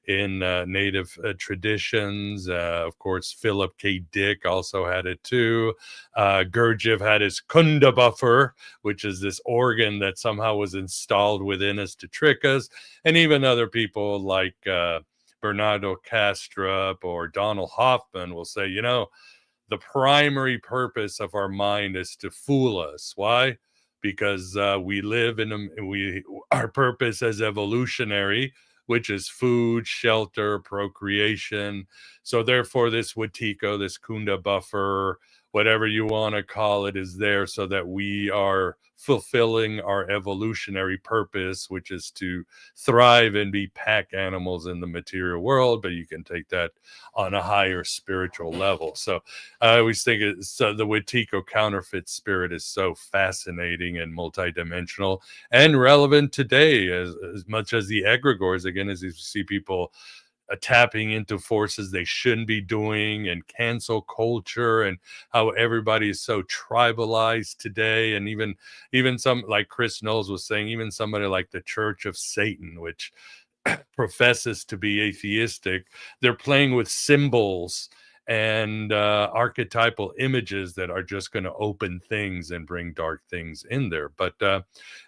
[SPEAKER 3] in native traditions. Of course, Philip K. Dick also had it too. Gurdjieff had his Kunda buffer, which is this organ that somehow was installed within us to trick us. And even other people like Bernardo Kastrup or Donald Hoffman will say, the primary purpose of our mind is to fool us. Why? Because we live our purpose as evolutionary, which is food, shelter, procreation. So therefore, this Wetiko, this Kunda buffer, whatever you want to call it, is there so that we are fulfilling our evolutionary purpose, which is to thrive and be pack animals in the material world. But you can take that on a higher spiritual level. So I always think the Wetiko counterfeit spirit is so fascinating and multidimensional and relevant today as much as the egregores. Again, as you see people tapping into forces they shouldn't be doing, and cancel culture, and how everybody is so tribalized today. And even some, like Chris Knowles was saying, even somebody like the Church of Satan, which professes to be atheistic, they're playing with symbols and archetypal images that are just going to open things and bring dark things in there. But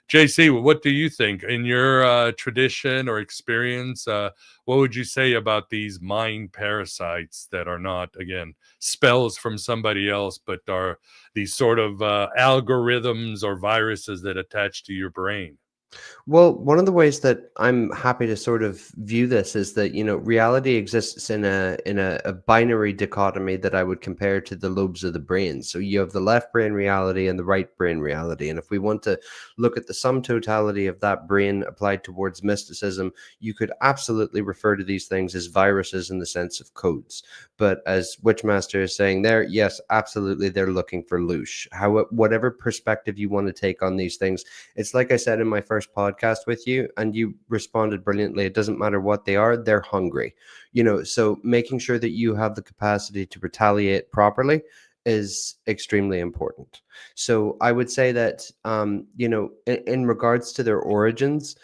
[SPEAKER 3] JC, what do you think in your tradition or experience? What would you say about these mind parasites that are not, again, spells from somebody else, but are these sort of algorithms or viruses that attach to your brain?
[SPEAKER 4] Well, one of the ways that I'm happy to sort of view this is that, reality exists in a binary dichotomy that I would compare to the lobes of the brain. So you have the left brain reality and the right brain reality. And if we want to look at the sum totality of that brain applied towards mysticism, you could absolutely refer to these things as viruses in the sense of codes. But as Witchmaster is saying there, yes, absolutely, they're looking for loosh. Whatever perspective you want to take on these things, it's like I said in my first podcast with you, and you responded brilliantly. It doesn't matter what they are, they're hungry. So making sure that you have the capacity to retaliate properly is extremely important. So I would say that, in regards to their origins,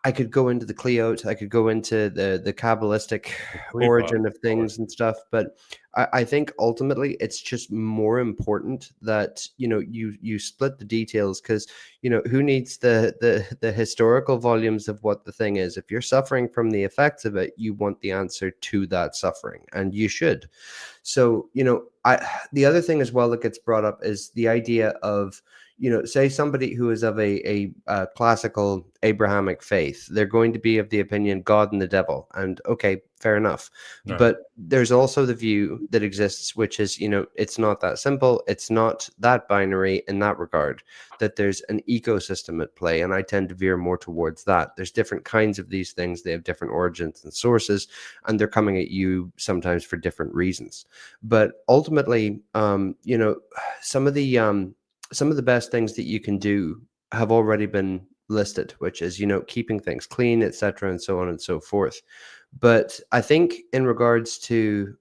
[SPEAKER 4] I could go into the Cleote, I could go into the Kabbalistic origin of things and stuff, but I think ultimately it's just more important that you split the details, because who needs the historical volumes of what the thing is? If you're suffering from the effects of it, you want the answer to that suffering, and you should. So the other thing as well that gets brought up is the idea of, say somebody who is of a classical Abrahamic faith, they're going to be of the opinion God and the devil. And okay, fair enough.
[SPEAKER 3] Right.
[SPEAKER 4] But there's also the view that exists, which is, it's not that simple. It's not that binary in that regard, that there's an ecosystem at play. And I tend to veer more towards that. There's different kinds of these things. They have different origins and sources, and they're coming at you sometimes for different reasons. But ultimately, some of the best things that you can do have already been listed, which is, keeping things clean, etc., and so on and so forth. But I think in regards to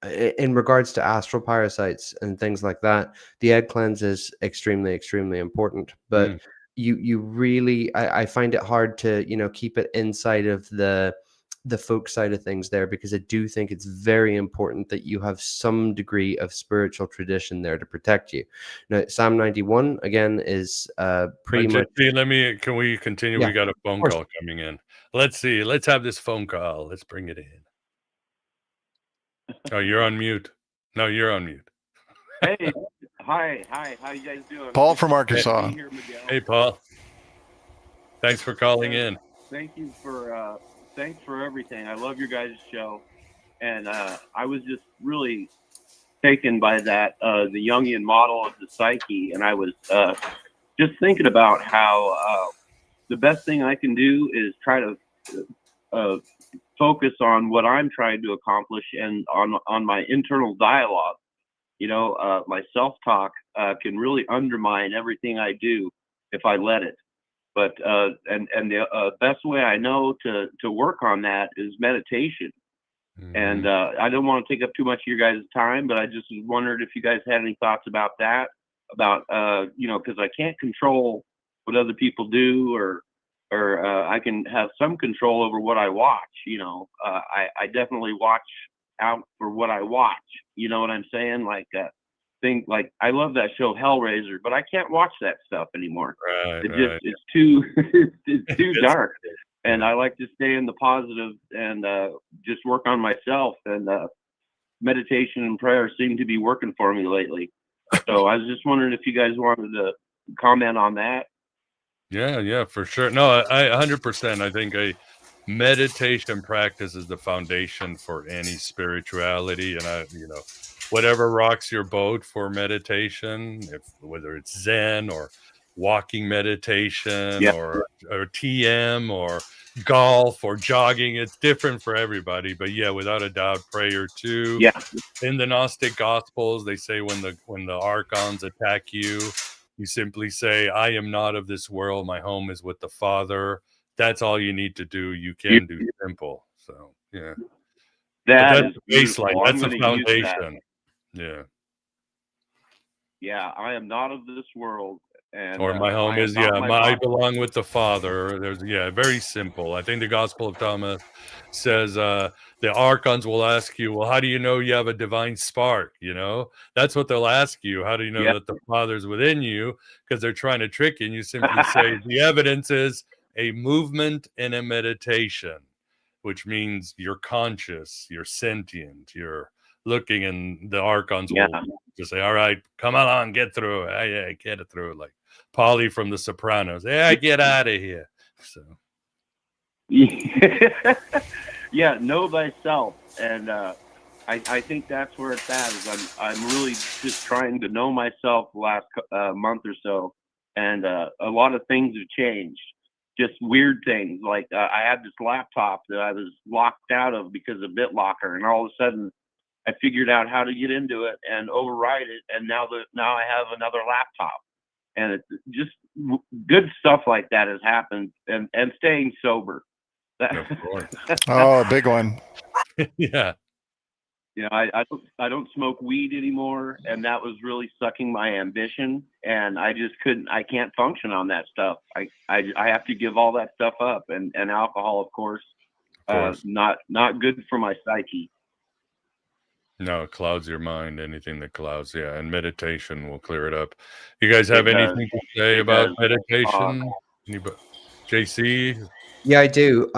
[SPEAKER 4] astral parasites and things like that, the egg cleanse is extremely, extremely important. But you really, I find it hard to, keep it inside of the folk side of things there, because I do think it's very important that you have some degree of spiritual tradition there to protect you. Now, Psalm 91 again is pretty much.
[SPEAKER 3] Can we continue?
[SPEAKER 4] Yeah,
[SPEAKER 3] We got a phone call coming in. Let's see. Let's have this phone call. Let's bring it in. Oh, you're on mute. No, you're on mute.
[SPEAKER 7] Hey, hi, how you guys doing?
[SPEAKER 5] Paul from Arkansas.
[SPEAKER 3] Hey, Paul. Thanks for calling in.
[SPEAKER 7] thank you for thanks for everything. I love your guys' show, and I was just really taken by that the Jungian model of the psyche, and I was just thinking about how the best thing I can do is try to uh, focus on what I'm trying to accomplish and on my internal dialogue. My self-talk can really undermine everything I do if I let it. But and the best way I know to work on that is meditation. And I don't want to take up too much of your guys' time, but I just wondered if you guys had any thoughts about that, about because I can't control what other people do, or I can have some control over what I watch. I definitely watch out for what I watch. You know what I'm saying? Like I love that show Hellraiser, but I can't watch that stuff anymore.
[SPEAKER 3] Right,
[SPEAKER 7] It's too it's too dark. And I like to stay in the positive and just work on myself. And meditation and prayer seem to be working for me lately. So I was just wondering if you guys wanted to comment on that.
[SPEAKER 3] Yeah, for sure. No, I 100%. I think a meditation practice is the foundation for any spirituality, and whatever rocks your boat for meditation, whether it's Zen or walking meditation
[SPEAKER 7] Yeah.
[SPEAKER 3] or TM or golf or jogging, it's different for everybody. But yeah, without a doubt, prayer too.
[SPEAKER 7] Yeah.
[SPEAKER 3] In the Gnostic Gospels, they say when the Archons attack you, you simply say, I am not of this world. My home is with the Father. That's all you need to do. You can do simple. So, yeah. But that's the baseline. That's the foundation. Yeah.
[SPEAKER 7] Yeah, I am not of this world. And
[SPEAKER 3] Or my home is, I belong with the Father. Very simple. I think the Gospel of Thomas says the Archons will ask you, well, how do you know you have a divine spark? That's what they'll ask you. How do you know that the Father's within you? Because they're trying to trick you. And you simply say, the evidence is a movement and a meditation, which means you're conscious, you're sentient, you're looking, and the Archons will just say, all right, come on, get through it. Yeah, get it through. Like Polly from The Sopranos. Yeah, get out of here. So,
[SPEAKER 7] yeah, know thyself, and I think that's where it's at. Is I'm really just trying to know myself the last month or so, and a lot of things have changed. Just weird things, like I had this laptop that I was locked out of because of BitLocker, and all of a sudden I figured out how to get into it and override it, and now I have another laptop. And it's just good stuff like that has happened, and staying sober.
[SPEAKER 3] of course.
[SPEAKER 5] Oh, a big one.
[SPEAKER 3] Yeah.
[SPEAKER 7] I don't smoke weed anymore, and that was really sucking my ambition, and I can't function on that stuff. I have to give all that stuff up, and alcohol, of course. Not good for my psyche.
[SPEAKER 3] No, it clouds your mind. Anything that clouds, and meditation will clear it up. You guys have anything to say about meditation? JC?
[SPEAKER 4] Yeah, I do.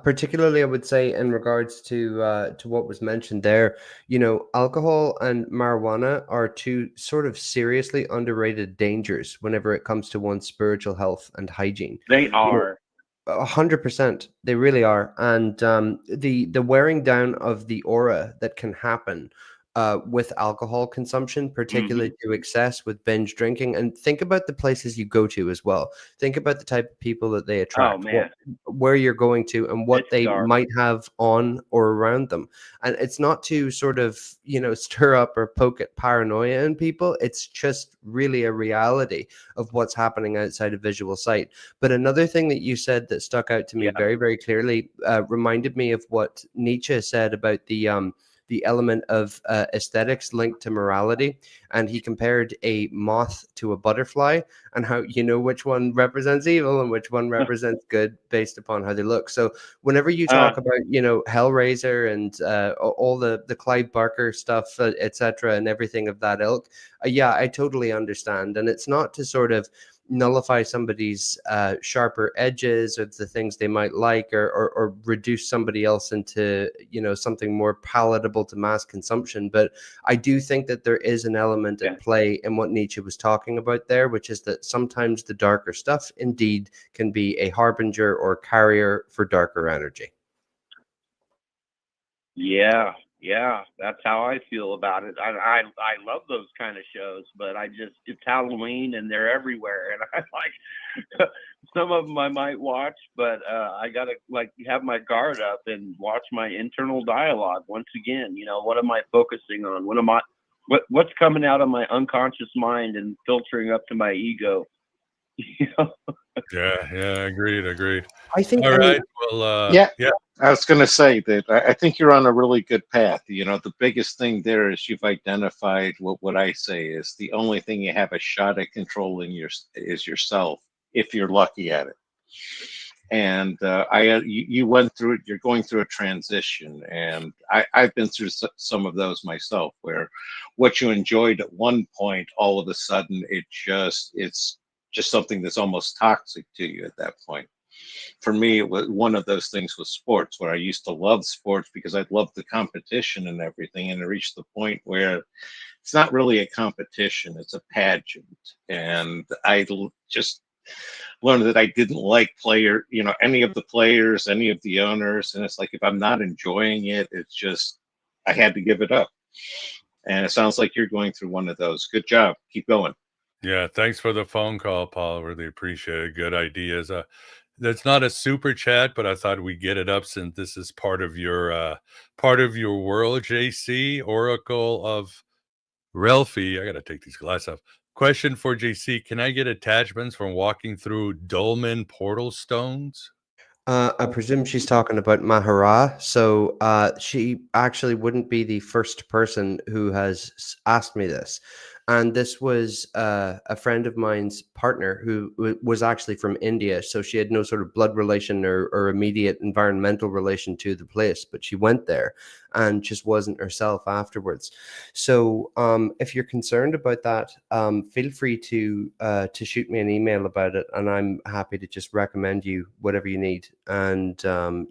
[SPEAKER 4] Particularly, I would say in regards to what was mentioned there, alcohol and marijuana are two sort of seriously underrated dangers whenever it comes to one's spiritual health and hygiene.
[SPEAKER 7] They are.
[SPEAKER 4] 100%, they really are. And the wearing down of the aura that can happen with alcohol consumption, particularly to excess with binge drinking. And think about the places you go to as well. Think about the type of people that they attract, where you're going to, and what they might have on or around them. And it's not to sort of, stir up or poke at paranoia in people. It's just really a reality of what's happening outside of visual sight. But another thing that you said that stuck out to me very, very clearly reminded me of what Nietzsche said about the element of aesthetics linked to morality. And he compared a moth to a butterfly, and how which one represents evil and which one represents good based upon how they look. So whenever you talk about Hellraiser and all the Clive Barker stuff, etc., and everything of that ilk, I totally understand. And it's not to sort of nullify somebody's sharper edges or the things they might like, or reduce somebody else into, you know, something more palatable to mass consumption. But I do think that there is an element at play in what Nietzsche was talking about there, which is that sometimes the darker stuff indeed can be a harbinger or carrier for darker energy.
[SPEAKER 7] Yeah, that's how I feel about it. I love those kind of shows, but it's Halloween and they're everywhere, and I like some of them I might watch, but I gotta like have my guard up and watch my internal dialogue once again. You know, what am I focusing on? What's coming out of my unconscious mind and filtering up to my ego? You know?
[SPEAKER 3] Yeah, agreed.
[SPEAKER 4] I think,
[SPEAKER 3] All right. Well, yeah.
[SPEAKER 6] I was going to say that I think you're on a really good path. You know, the biggest thing there is you've identified what I say is the only thing you have a shot at controlling is yourself, if you're lucky at it. And you went through it. You're going through a transition, and I've been through some of those myself, where what you enjoyed at one point, all of a sudden, it's just something that's almost toxic to you at that point. For me, it was one of those things with sports, where I used to love sports because I loved the competition and everything, and it reached the point where it's not really a competition, it's a pageant. And I just learned that I didn't like any of the players, any of the owners, and it's like, if I'm not enjoying it, it's just, I had to give it up. And it sounds like you're going through one of those. Good job, keep going.
[SPEAKER 3] Yeah, thanks for the phone call, Paul. Really appreciate it. Good ideas. That's not a super chat, but I thought we'd get it up since this is part of your world, JC, Oracle of Relfi. I gotta take these glasses off. Question for JC: can I get attachments from walking through Dolmen portal stones?
[SPEAKER 4] I presume she's talking about Mahara. So she actually wouldn't be the first person who has asked me this. And this was a friend of mine's partner who was actually from India. So she had no sort of blood relation or immediate environmental relation to the place, but she went there and just wasn't herself afterwards. So if you're concerned about that, feel free to shoot me an email about it, and I'm happy to just recommend you whatever you need. And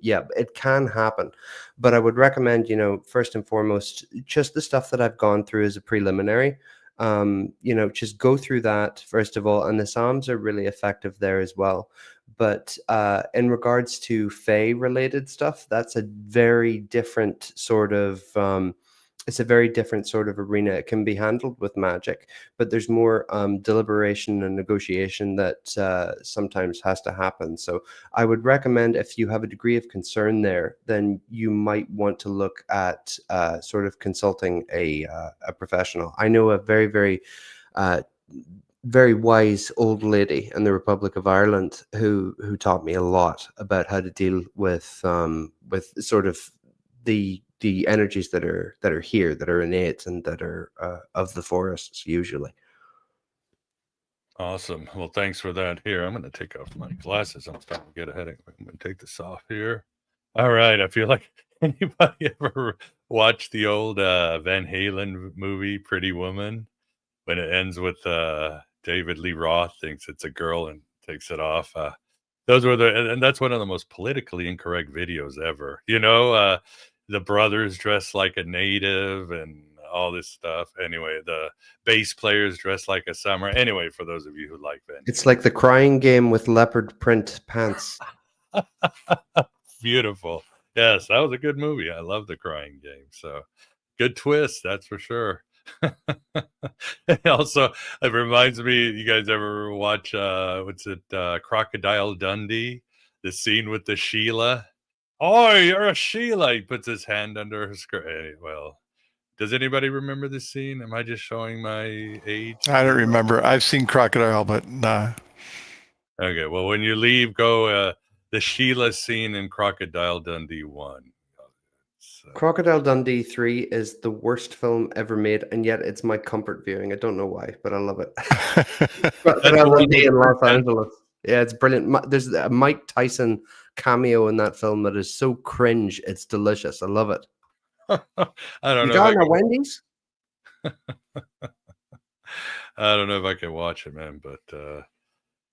[SPEAKER 4] yeah, it can happen, but I would recommend, you know, first and foremost, just the stuff that I've gone through as a preliminary. You know, just go through that first of all, and the Psalms are really effective there as well. But in regards to Fae related stuff, that's a very different sort of it's a very different sort of arena. It can be handled with magic, but there's more deliberation and negotiation that sometimes has to happen. So I would recommend, if you have a degree of concern there, then you might want to look at sort of consulting a professional. I know a very, very very wise old lady in the Republic of Ireland who taught me a lot about how to deal with sort of the energies that are here, that are innate and that are of the forests usually.
[SPEAKER 3] Awesome. Well, thanks for that. Here, I'm going to take off my glasses. I'm starting to get a headache. I'm going to take this off here. All right. I feel like anybody ever watched the old Van Halen movie, Pretty Woman, when it ends with David Lee Roth thinks it's a girl and takes it off. Those were and that's one of the most politically incorrect videos ever. You know, the brothers dressed like a native and all this stuff. Anyway, the bass players dressed like a samurai. Anyway, for those of you who like Van Halen.
[SPEAKER 4] It's like the Crying Game with leopard print pants.
[SPEAKER 3] Beautiful. Yes, that was a good movie. I love The Crying Game. So good twist, that's for sure. Also, it reminds me, you guys ever watch Crocodile Dundee, the scene with the Sheila? Oh, you're a Sheila. He puts his hand under her skirt. Well, does anybody remember this scene? Am I just showing my age?
[SPEAKER 5] I don't remember. I've seen Crocodile, but nah.
[SPEAKER 3] Okay, well, when you leave, go the Sheila scene in Crocodile Dundee 1.
[SPEAKER 4] Crocodile Dundee 3 is the worst film ever made, and yet it's my comfort viewing. I don't know why, but I love it. Crocodile Dundee in Los Angeles. Yeah, it's brilliant. There's a Mike Tyson cameo in that film that is so cringe. It's delicious. I love it.
[SPEAKER 3] I don't know.
[SPEAKER 4] You got a Wendy's?
[SPEAKER 3] I don't know if I can watch it, man, but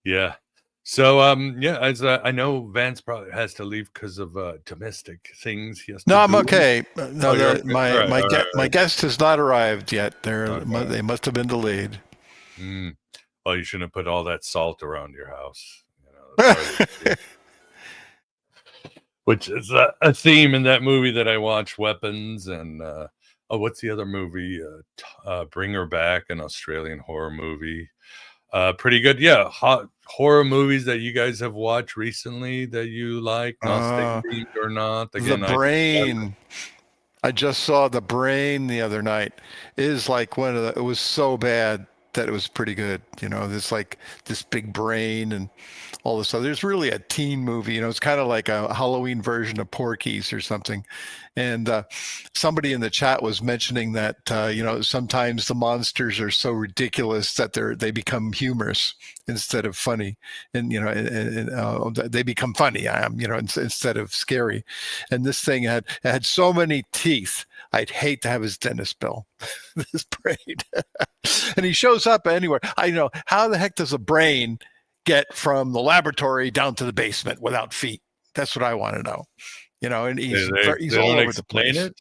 [SPEAKER 3] Yeah. So, yeah, as I know, Vance probably has to leave because of domestic things he has to
[SPEAKER 5] No, I'm
[SPEAKER 3] do.
[SPEAKER 5] okay.
[SPEAKER 3] Oh,
[SPEAKER 5] No,
[SPEAKER 3] you're okay. All right, all right, all
[SPEAKER 5] my
[SPEAKER 3] right.
[SPEAKER 5] guest has not arrived yet.
[SPEAKER 3] Okay.
[SPEAKER 5] They must have been delayed.
[SPEAKER 3] Mm. Oh, you shouldn't have put all that salt around your house. You know, that's part of the which is a theme in that movie that I watched, Weapons, and what's the other movie? Bring Her Back, an Australian horror movie. Pretty good, yeah. Horror movies that you guys have watched recently that you like, Gnostic themed or not.
[SPEAKER 5] The
[SPEAKER 3] Again,
[SPEAKER 5] Brain. I just saw The Brain the other night. It is like one of the. It was so bad that it was pretty good. You know, there's like this big brain and all this stuff. There's really a teen movie. You know, it's kind of like a Halloween version of Porky's or something. And somebody in the chat was mentioning that you know, sometimes the monsters are so ridiculous that they become humorous instead of funny, and you know, they become funny. You know, instead of scary. And this thing had so many teeth. I'd hate to have his dentist bill. This brain, and he shows up anywhere. I know, how the heck does a brain get from the laboratory down to the basement without feet? That's what I want to know. You know, and he's
[SPEAKER 3] they
[SPEAKER 5] all
[SPEAKER 3] don't
[SPEAKER 5] over the
[SPEAKER 3] explain
[SPEAKER 5] place.
[SPEAKER 3] it.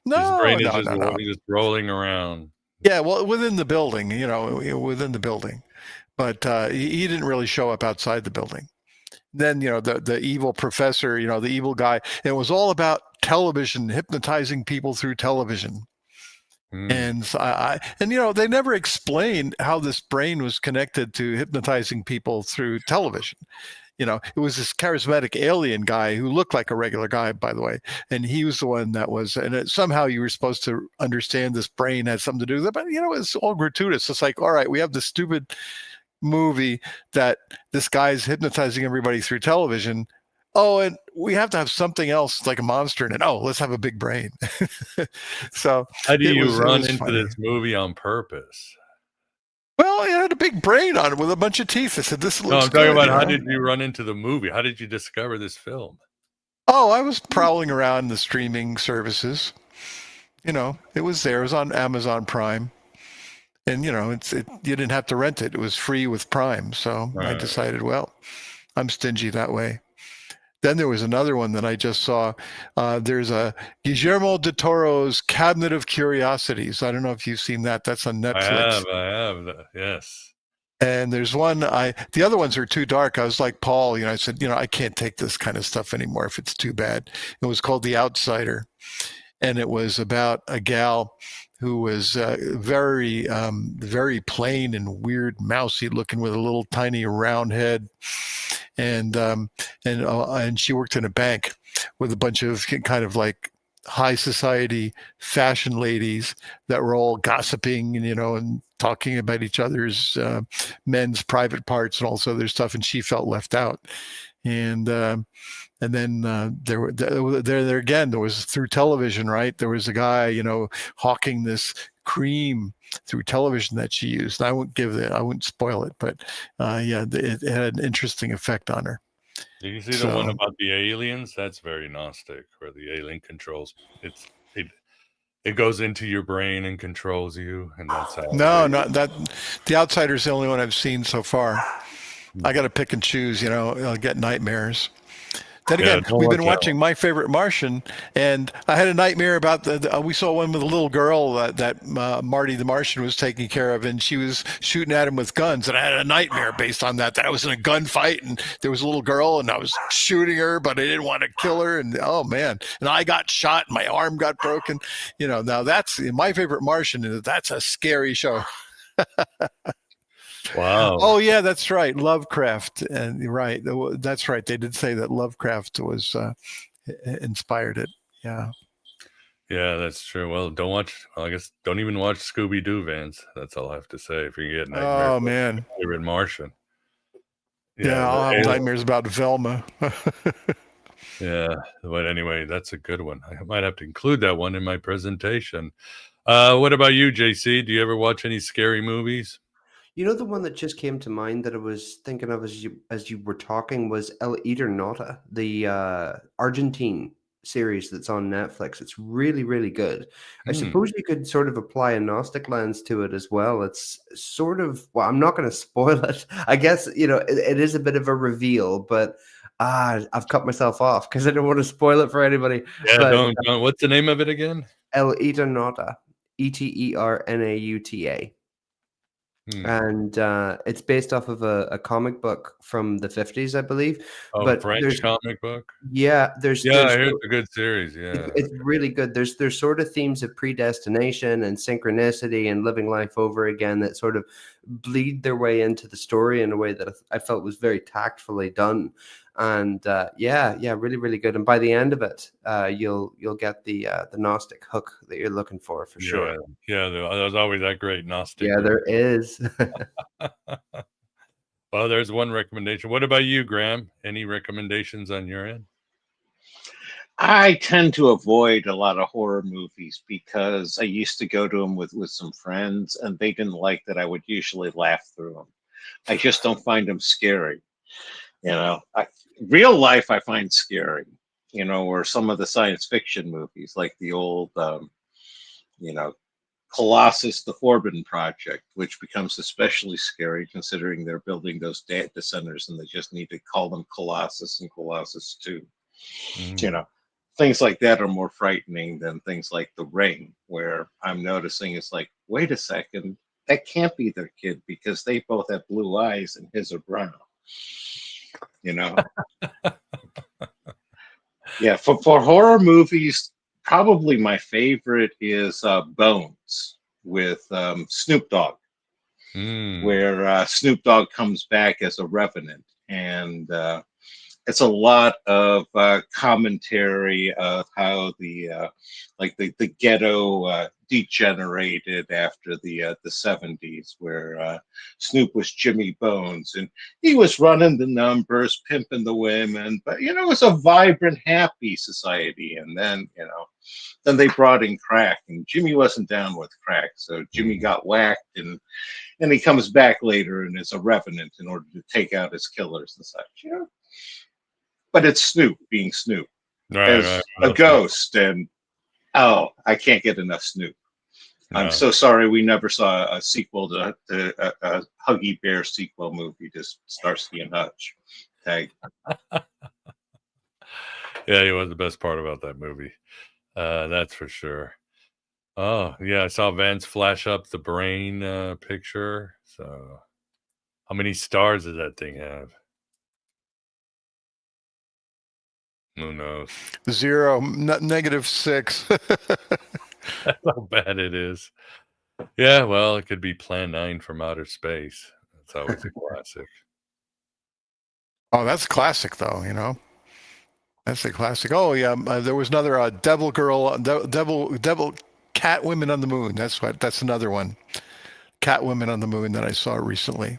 [SPEAKER 3] His
[SPEAKER 5] No,
[SPEAKER 3] brain is
[SPEAKER 5] no,
[SPEAKER 3] just,
[SPEAKER 5] no, no.
[SPEAKER 3] just rolling around.
[SPEAKER 5] Yeah, well, within the building, you know, within the building, but he didn't really show up outside the building. Then, you know, the evil professor, you know, the evil guy. It was all about television, hypnotizing people through television. And so and you know, they never explained how this brain was connected to hypnotizing people through television. You know, it was this charismatic alien guy who looked like a regular guy, by the way, and he was the one that was. And somehow you were supposed to understand this brain had something to do with it, but you know, it's all gratuitous. It's like, all right, we have this stupid movie that this guy's hypnotizing everybody through television. Oh, and we have to have something else like a monster in it. Oh, let's have a big brain. So
[SPEAKER 3] how do you run into
[SPEAKER 5] funny.
[SPEAKER 3] this movie on purpose?
[SPEAKER 5] Well, it had a big brain on it with a bunch of teeth. I said, "This looks."
[SPEAKER 3] No, I'm talking
[SPEAKER 5] good,
[SPEAKER 3] about
[SPEAKER 5] you
[SPEAKER 3] how
[SPEAKER 5] know?
[SPEAKER 3] did you run into the movie? How did you discover this film?
[SPEAKER 5] Oh, I was prowling around the streaming services. You know, it was there. It was on Amazon Prime, and you know, you didn't have to rent it. It was free with Prime. So I decided, well, I'm stingy that way. Then there was another one that I just saw. There's a Guillermo del Toro's Cabinet of Curiosities. I don't know if you've seen that. That's on Netflix.
[SPEAKER 3] I have, yes.
[SPEAKER 5] And there's one, the other ones are too dark. I was like Paul, you know, I said, you know, I can't take this kind of stuff anymore if it's too bad. It was called The Outsider. And it was about a gal who was very, very plain and weird, mousy looking with a little tiny round head. And she worked in a bank with a bunch of kind of like high society fashion ladies that were all gossiping and, you know, and talking about each other's men's private parts and all this other stuff. And she felt left out. And then there again, there was through television, right? There was a guy, you know, hawking this cream through television that she used. I won't spoil it, but yeah, it had an interesting effect on her.
[SPEAKER 3] Did you see the one about the aliens? That's very Gnostic, where the alien controls it goes into your brain and controls you, and that's how.
[SPEAKER 5] No, not that. The Outsider's the only one I've seen so far. I got to pick and choose. You know, I'll get nightmares. Then again, we've been watching My Favorite Martian, and I had a nightmare about we saw one with a little girl that Marty the Martian was taking care of, and she was shooting at him with guns, and I had a nightmare based on that I was in a gunfight, and there was a little girl, and I was shooting her, but I didn't want to kill her, and oh man, and I got shot, and my arm got broken. You know, now that's My Favorite Martian, and that's a scary show.
[SPEAKER 3] Wow.
[SPEAKER 5] Oh yeah, that's right. Lovecraft, and right, that's right. They did say that Lovecraft was inspired it. Yeah.
[SPEAKER 3] Yeah, that's true. Well, I guess don't even watch Scooby Doo, Vance. That's all I have to say. If you get nightmares,
[SPEAKER 5] oh man,
[SPEAKER 3] favorite Martian.
[SPEAKER 5] Yeah, I'll have nightmares about Velma.
[SPEAKER 3] Yeah, but anyway, that's a good one. I might have to include that one in my presentation. What about you, JC? Do you ever watch any scary movies?
[SPEAKER 4] You know, the one that just came to mind that I was thinking of as you were talking was El Eternauta, the Argentine series that's on Netflix. It's really, really good. I
[SPEAKER 3] Hmm.
[SPEAKER 4] suppose you could sort of apply a Gnostic lens to it as well. It's sort of, well, I'm not going to spoil it. I guess, it is a bit of a reveal, but I've cut myself off because I don't want to spoil it for anybody.
[SPEAKER 3] Yeah,
[SPEAKER 4] But
[SPEAKER 3] don't. What's the name of it again?
[SPEAKER 4] El Eternauta, Eternauta.
[SPEAKER 3] Hmm.
[SPEAKER 4] And it's based off of a comic book from the 50s, I believe.
[SPEAKER 3] Oh,
[SPEAKER 4] But
[SPEAKER 3] French comic book.
[SPEAKER 4] there's
[SPEAKER 3] Yeah, I heard it's a good series. Yeah.
[SPEAKER 4] it's really good. There's sort of themes of predestination and synchronicity and living life over again that sort of bleed their way into the story in a way that I felt was very tactfully done. And really, really good. And by the end of it, you'll get the Gnostic hook that you're looking for sure.
[SPEAKER 3] Yeah. There's always that great Gnostic.
[SPEAKER 4] Yeah, there is.
[SPEAKER 3] Well, there's one recommendation. What about you, Graham? Any recommendations on your end?
[SPEAKER 6] I tend to avoid a lot of horror movies because I used to go to them with some friends, and they didn't like that I would usually laugh through them. I just don't find them scary. Real life I find scary, or some of the science fiction movies, like the old, Colossus, the Forbidden Project, which becomes especially scary considering they're building those data centers and they just need to call them Colossus and Colossus 2. Things like that are more frightening than things like The Ring, where I'm noticing it's like, wait a second, that can't be their kid because they both have blue eyes and his are brown. Yeah, for horror movies, probably my favorite is Bones with Snoop Dogg, where Snoop Dogg comes back as a revenant, and it's a lot of commentary of how the ghetto degenerated after the 70s, where Snoop was Jimmy Bones, and he was running the numbers, pimping the women, but it was a vibrant, happy society. And then then they brought in crack, and Jimmy wasn't down with crack, so Jimmy got whacked, and he comes back later and is a revenant in order to take out his killers and such. But it's Snoop being Snoop as a ghost, and I can't get enough Snoop. No. I'm so sorry we never saw a sequel to a Huggy Bear sequel movie to Starsky and Hutch. Tag.
[SPEAKER 3] Yeah, he was the best part about that movie. That's for sure. Oh, yeah, I saw Vance flash up the brain picture. So how many stars does that thing have? Who knows?
[SPEAKER 5] 0, -6.
[SPEAKER 3] That's how bad it is. Yeah, well, it could be Plan 9 from outer space. That's always a classic.
[SPEAKER 5] Oh, that's classic, though, That's a classic. Oh, yeah, there was another Devil Girl, Devil Cat Women on the Moon. That's another one. Cat Women on the Moon that I saw recently.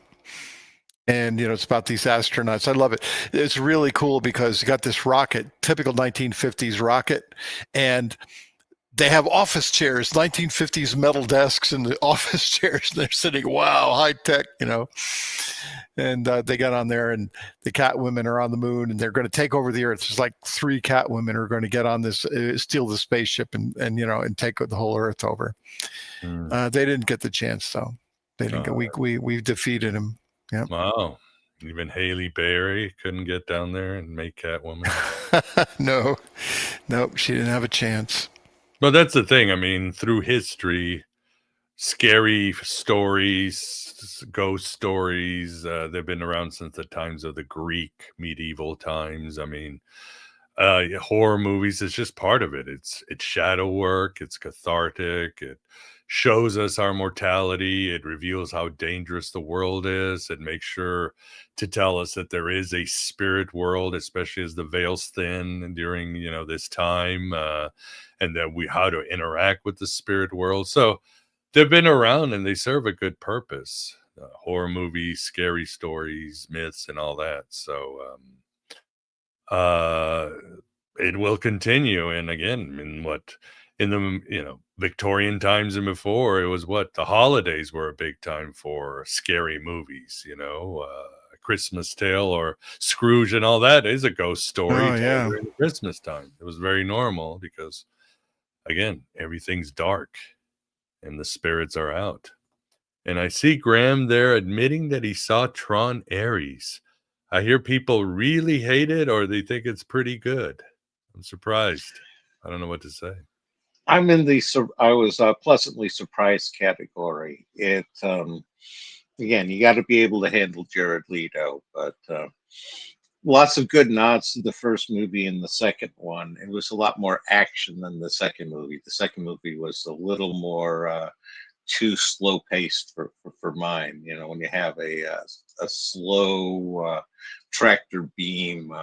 [SPEAKER 5] And, it's about these astronauts. I love it. It's really cool because you got this rocket, typical 1950s rocket, and they have office chairs, 1950s metal desks and the office chairs. And they're sitting, wow, high tech, And they got on there, and the cat women are on the moon, and they're going to take over the Earth. There's like 3 cat women who are going to get on this, steal the spaceship, and take the whole Earth over. They didn't get the chance, though. They didn't. We defeated them. Yeah.
[SPEAKER 3] Wow. Even Haley Berry couldn't get down there and make Catwoman.
[SPEAKER 5] No, she didn't have a chance.
[SPEAKER 3] But that's the thing. I mean, through history, scary stories, ghost stories, they've been around since the times of the Greek medieval times. I mean, horror movies is just part of it. It's shadow work. It's cathartic. It shows us our mortality. It reveals how dangerous the world is. It makes sure to tell us that there is a spirit world, especially as the veil's thin during this time, and that how to interact with the spirit world. So they've been around and they serve a good purpose. Horror movies, scary stories, myths, and all that. So it will continue. And again, in the Victorian times and before, it was the holidays were a big time for scary movies, Christmas Tale or Scrooge and all that is a ghost story
[SPEAKER 5] Oh,
[SPEAKER 3] told
[SPEAKER 5] yeah.
[SPEAKER 3] during the Christmas time. It was very normal because, again, everything's dark and the spirits are out. And I see Graham there admitting that he saw Tron Ares. I hear people really hate it or they think it's pretty good. I'm surprised. I don't know what to say.
[SPEAKER 6] I'm in the I was pleasantly surprised category. It again, you got to be able to handle Jared Leto, but lots of good nods to the first movie and the second one. It was a lot more action than the second movie. The second movie was a little more too slow paced for mine. You know, when you have a slow tractor beam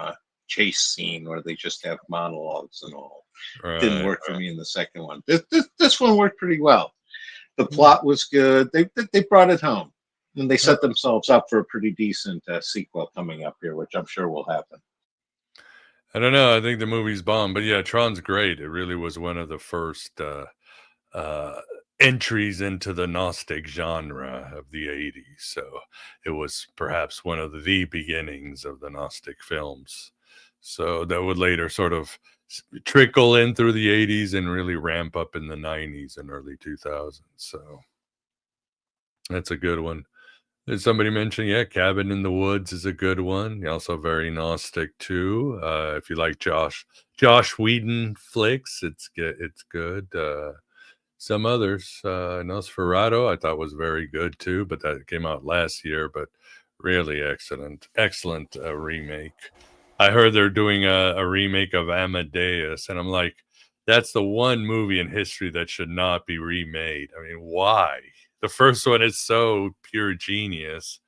[SPEAKER 6] chase scene where they just have monologues and all. Didn't work for me in the second one. This one worked pretty well. The plot was good. They brought it home, and they set themselves up for a pretty decent sequel coming up here, which I'm sure will happen.
[SPEAKER 3] I don't know. I think the movie's bomb, but yeah, Tron's great. It really was one of the first entries into the Gnostic genre of the 80s. So it was perhaps one of the beginnings of the Gnostic films. So that would later sort of trickle in through the 80s and really ramp up in the 90s and early 2000s. So that's a good one. Did somebody mention, yeah, Cabin in the Woods is a good one. Also very Gnostic too. If you like Josh Whedon flicks, it's good. Some others, Nosferatu, I thought was very good too, but that came out last year. But really excellent remake. I heard they're doing a remake of Amadeus, and I'm like, that's the one movie in history that should not be remade. I mean, why? The first one is so pure genius.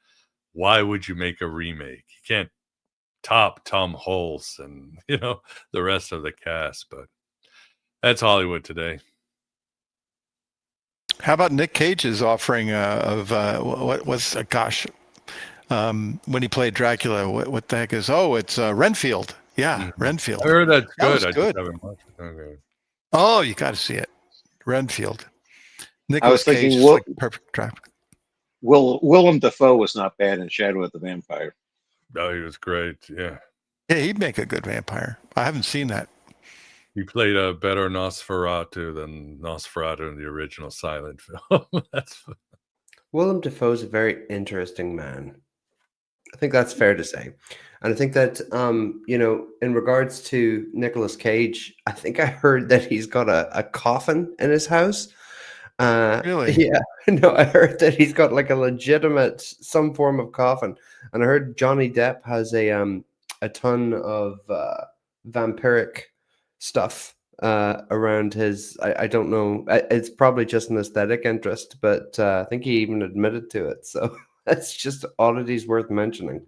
[SPEAKER 3] Why would you make a remake? You can't top Tom Hulce and, the rest of the cast, but that's Hollywood today.
[SPEAKER 5] How about Nick Cage's offering of what was when he played Dracula? What the heck is? Oh, it's Renfield. Yeah, Renfield.
[SPEAKER 3] I heard that's good.
[SPEAKER 5] That was good.
[SPEAKER 3] Just haven't watched it. Okay.
[SPEAKER 5] Oh, you got to see it. Renfield.
[SPEAKER 6] I was thinking,
[SPEAKER 5] Cage is like perfect trap.
[SPEAKER 6] Willem Dafoe was not bad in Shadow of the Vampire.
[SPEAKER 3] Oh, he was great. Yeah.
[SPEAKER 5] Yeah, he'd make a good vampire. I haven't seen that.
[SPEAKER 3] He played a better Nosferatu than Nosferatu in the original silent film.
[SPEAKER 4] Willem Dafoe's a very interesting man. I think that's fair to say. And I think that, in regards to Nicolas Cage, I think I heard that he's got a coffin in his house.
[SPEAKER 5] Really?
[SPEAKER 4] Yeah. No, I heard that he's got like a legitimate, some form of coffin. And I heard Johnny Depp has a ton of vampiric stuff around his, I don't know, it's probably just an aesthetic interest, but I think he even admitted to it. So that's just oddities worth mentioning.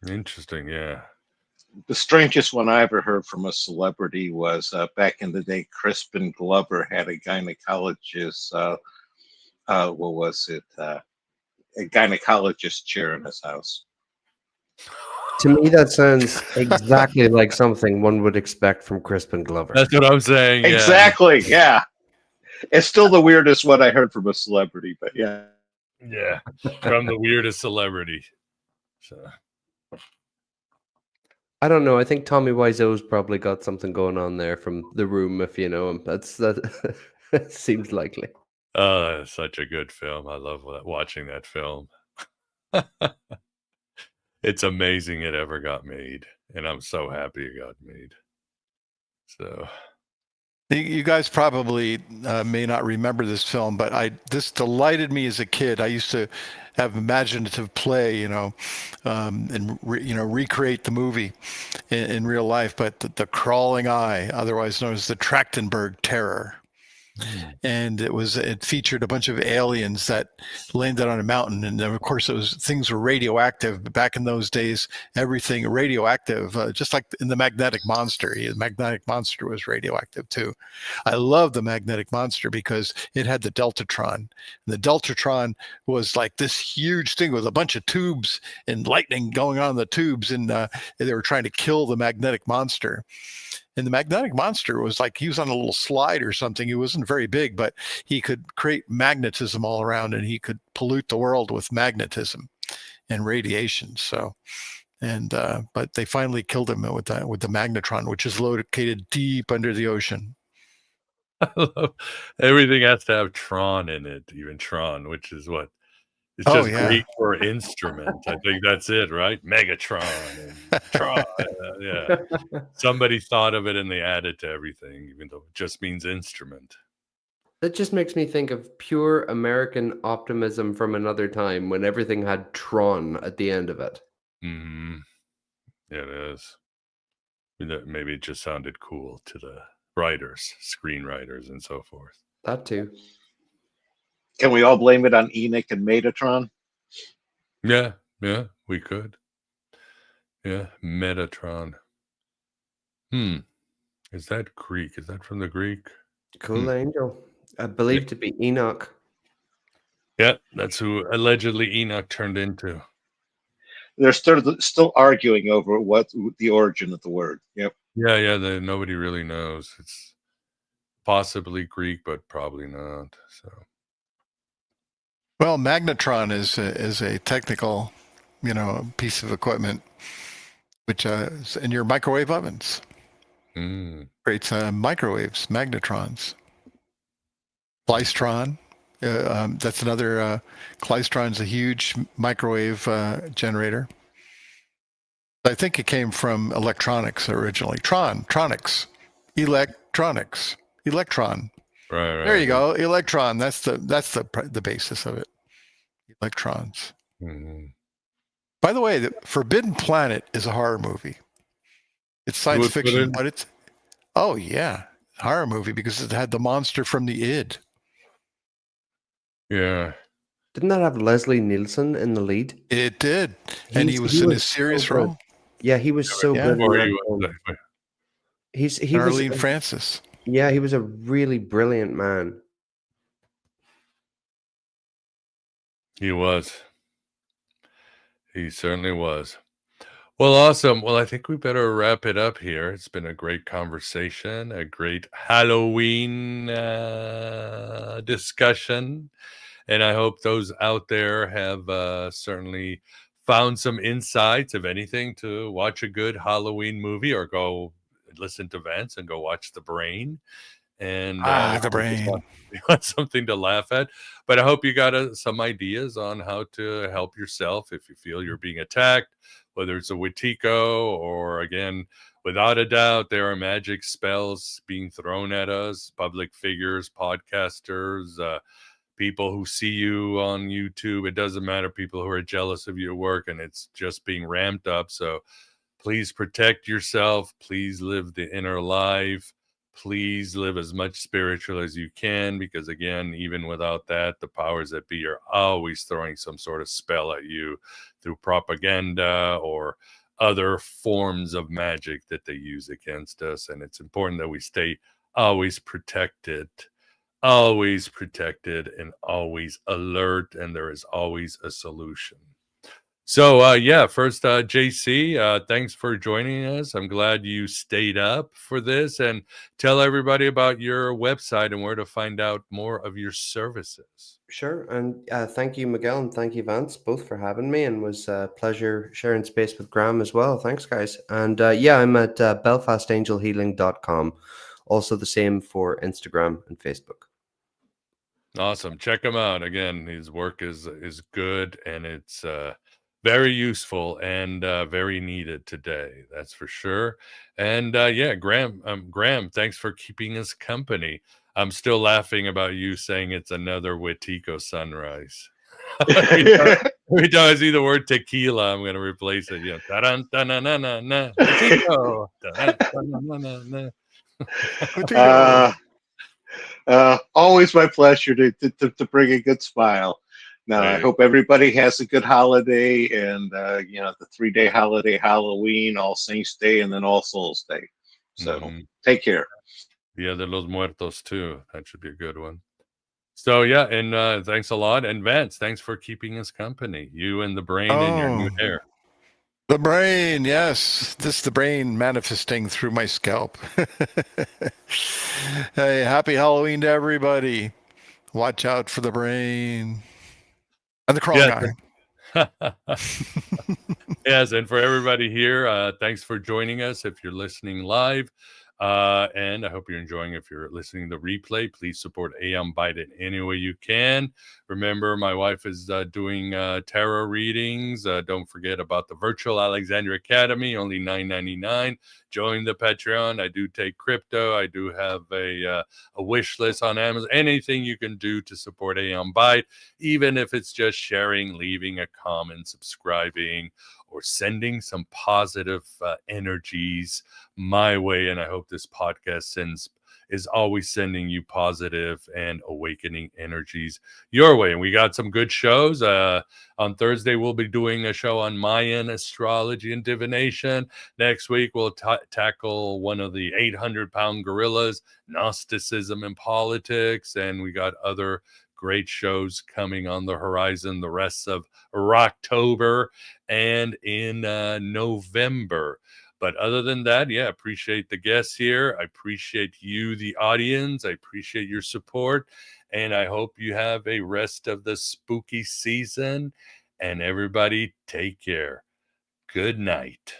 [SPEAKER 3] Interesting. Yeah.
[SPEAKER 6] The strangest one I ever heard from a celebrity was back in the day, Crispin Glover had a gynecologist, what was it? A gynecologist chair in his house.
[SPEAKER 4] To me, that sounds exactly like something one would expect from Crispin Glover.
[SPEAKER 3] That's what I'm saying. Yeah.
[SPEAKER 6] Exactly. Yeah. It's still the weirdest one I heard from a celebrity, but yeah.
[SPEAKER 3] Yeah. From the weirdest celebrity. So.
[SPEAKER 4] I don't know. I think Tommy Wiseau's probably got something going on there from The Room, if you know him. That seems likely.
[SPEAKER 3] Oh, that's such a good film. I love watching that film. It's amazing it ever got made, and I'm so happy it got made. So,
[SPEAKER 5] you guys probably may not remember this film, but this delighted me as a kid. I used to have imaginative play, and recreate the movie in real life. But the Crawling Eye, otherwise known as the Trachtenberg Terror. And it featured a bunch of aliens that landed on a mountain, and of course things were radioactive. But back in those days, everything radioactive, just like in the Magnetic Monster. The Magnetic Monster was radioactive too. I love the Magnetic Monster because it had the Deltatron. And the Deltatron was like this huge thing with a bunch of tubes and lightning going on in the tubes, and they were trying to kill the Magnetic Monster. And the magnetic monster was like he was on a little slide or something. He wasn't very big, but he could create magnetism all around, and he could pollute the world with magnetism and radiation. So, but they finally killed him with the magnetron, which is located deep under the ocean.
[SPEAKER 3] I love everything has to have Tron in it, even Tron, which is what it's
[SPEAKER 5] Oh,
[SPEAKER 3] just
[SPEAKER 5] yeah.
[SPEAKER 3] Greek for instrument. I think that's it, right? Megatron and Tron. Yeah. Somebody thought of it and they added to everything, even though it just means instrument.
[SPEAKER 4] That just makes me think of pure American optimism from another time when everything had Tron at the end of it.
[SPEAKER 3] Mm-hmm. Yeah, it is. Maybe it just sounded cool to the writers, screenwriters, and so forth.
[SPEAKER 4] That too.
[SPEAKER 6] Can we all blame it on Enoch and Metatron?
[SPEAKER 3] Yeah, we could. Yeah, Metatron. Is that Greek? Is that from the Greek?
[SPEAKER 4] Cool angel. I believe to be Enoch.
[SPEAKER 3] Yeah, that's who allegedly Enoch turned into.
[SPEAKER 6] They're still arguing over what the origin of the word. Yep.
[SPEAKER 3] Yeah, nobody really knows. It's possibly Greek, but probably not. So,
[SPEAKER 5] Well, magnetron is a technical, piece of equipment, which is in your microwave ovens. Creates microwaves, magnetrons. Klystron, that's another. Klystron's a huge microwave generator. I think it came from electronics originally. Tronics, electronics, electron.
[SPEAKER 3] Right.
[SPEAKER 5] There you go, electron. That's the basis of it. Electrons.
[SPEAKER 3] Mm-hmm.
[SPEAKER 5] By the way, the Forbidden Planet is a horror movie. It's science fiction, but it's horror movie because it had the monster from the id.
[SPEAKER 3] Yeah.
[SPEAKER 4] Didn't that have Leslie Nielsen in the lead?
[SPEAKER 5] It did, and he was in a serious role.
[SPEAKER 4] Yeah, he was so good. He was
[SPEAKER 5] Arlene Francis.
[SPEAKER 4] Yeah, he was a really brilliant man.
[SPEAKER 3] He was. He certainly was. Well, awesome. Well, I think we better wrap it up here. It's been a great conversation, a great Halloween discussion. And I hope those out there have certainly found some insights, if anything, to watch a good Halloween movie or go listen to Vance and go watch The Brain. And
[SPEAKER 5] The Brain.
[SPEAKER 3] You want something to laugh at. But I hope you got some ideas on how to help yourself if you feel you're being attacked, whether it's a Wetiko or, again, without a doubt, there are magic spells being thrown at us, public figures, podcasters, people who see you on YouTube. It doesn't matter, people who are jealous of your work, and it's just being ramped up. So please protect yourself. Please live the inner life. Please live as much spiritual as you can, because again, even without that, the powers that be are always throwing some sort of spell at you through propaganda or other forms of magic that they use against us. And it's important that we stay always protected and always alert, and there is always a solution. So, first, JC, thanks for joining us. I'm glad you stayed up for this, and tell everybody about your website and where to find out more of your services.
[SPEAKER 4] Sure. And thank you, Miguel, and thank you, Vance, both for having me, and it was a pleasure sharing space with Graham as well. Thanks, guys. And I'm at belfastangelhealing.com. Also the same for Instagram and Facebook.
[SPEAKER 3] Awesome. Check him out. Again, his work is good, and it's very useful and very needed today. That's for sure. And Graham, thanks for keeping us company. I'm still laughing about you saying it's another Wetiko sunrise. Every time I see the word tequila, I'm going to replace it. Yeah, Wetiko.
[SPEAKER 6] Always my pleasure to bring a good smile. Now, I hope everybody has a good holiday, and the 3-day holiday, Halloween, All Saints Day, and then All Souls Day. So take care.
[SPEAKER 3] Dia de los Muertos too. That should be a good one. So and thanks a lot. And Vance, thanks for keeping us company. You and The Brain and your new hair.
[SPEAKER 5] The brain, yes. This is the brain manifesting through my scalp. Hey, happy Halloween to everybody. Watch out for the brain. And the crawl guy.
[SPEAKER 3] Yes, and for everybody here, thanks for joining us if you're listening live. And I hope you're enjoying. If you're listening to the replay, please support Aeon Byte in any way you can. Remember, my wife is doing tarot readings. Don't forget about the virtual Alexandria Academy, only $9.99. Join the Patreon. I do take crypto. I do have a wish list on Amazon. Anything you can do to support Aeon Byte, even if it's just sharing, leaving a comment, subscribing, or sending some positive energies my way. And I hope this podcast is always sending you positive and awakening energies your way. And we got some good shows. On Thursday, we'll be doing a show on Mayan astrology and divination. Next week, we'll tackle one of the 800-pound gorillas, Gnosticism and politics. And we got other great shows coming on the horizon the rest of October and in November. But other than that, yeah, appreciate the guests here. I appreciate you, the audience. I appreciate your support. And I hope you have a rest of the spooky season. And everybody, take care. Good night.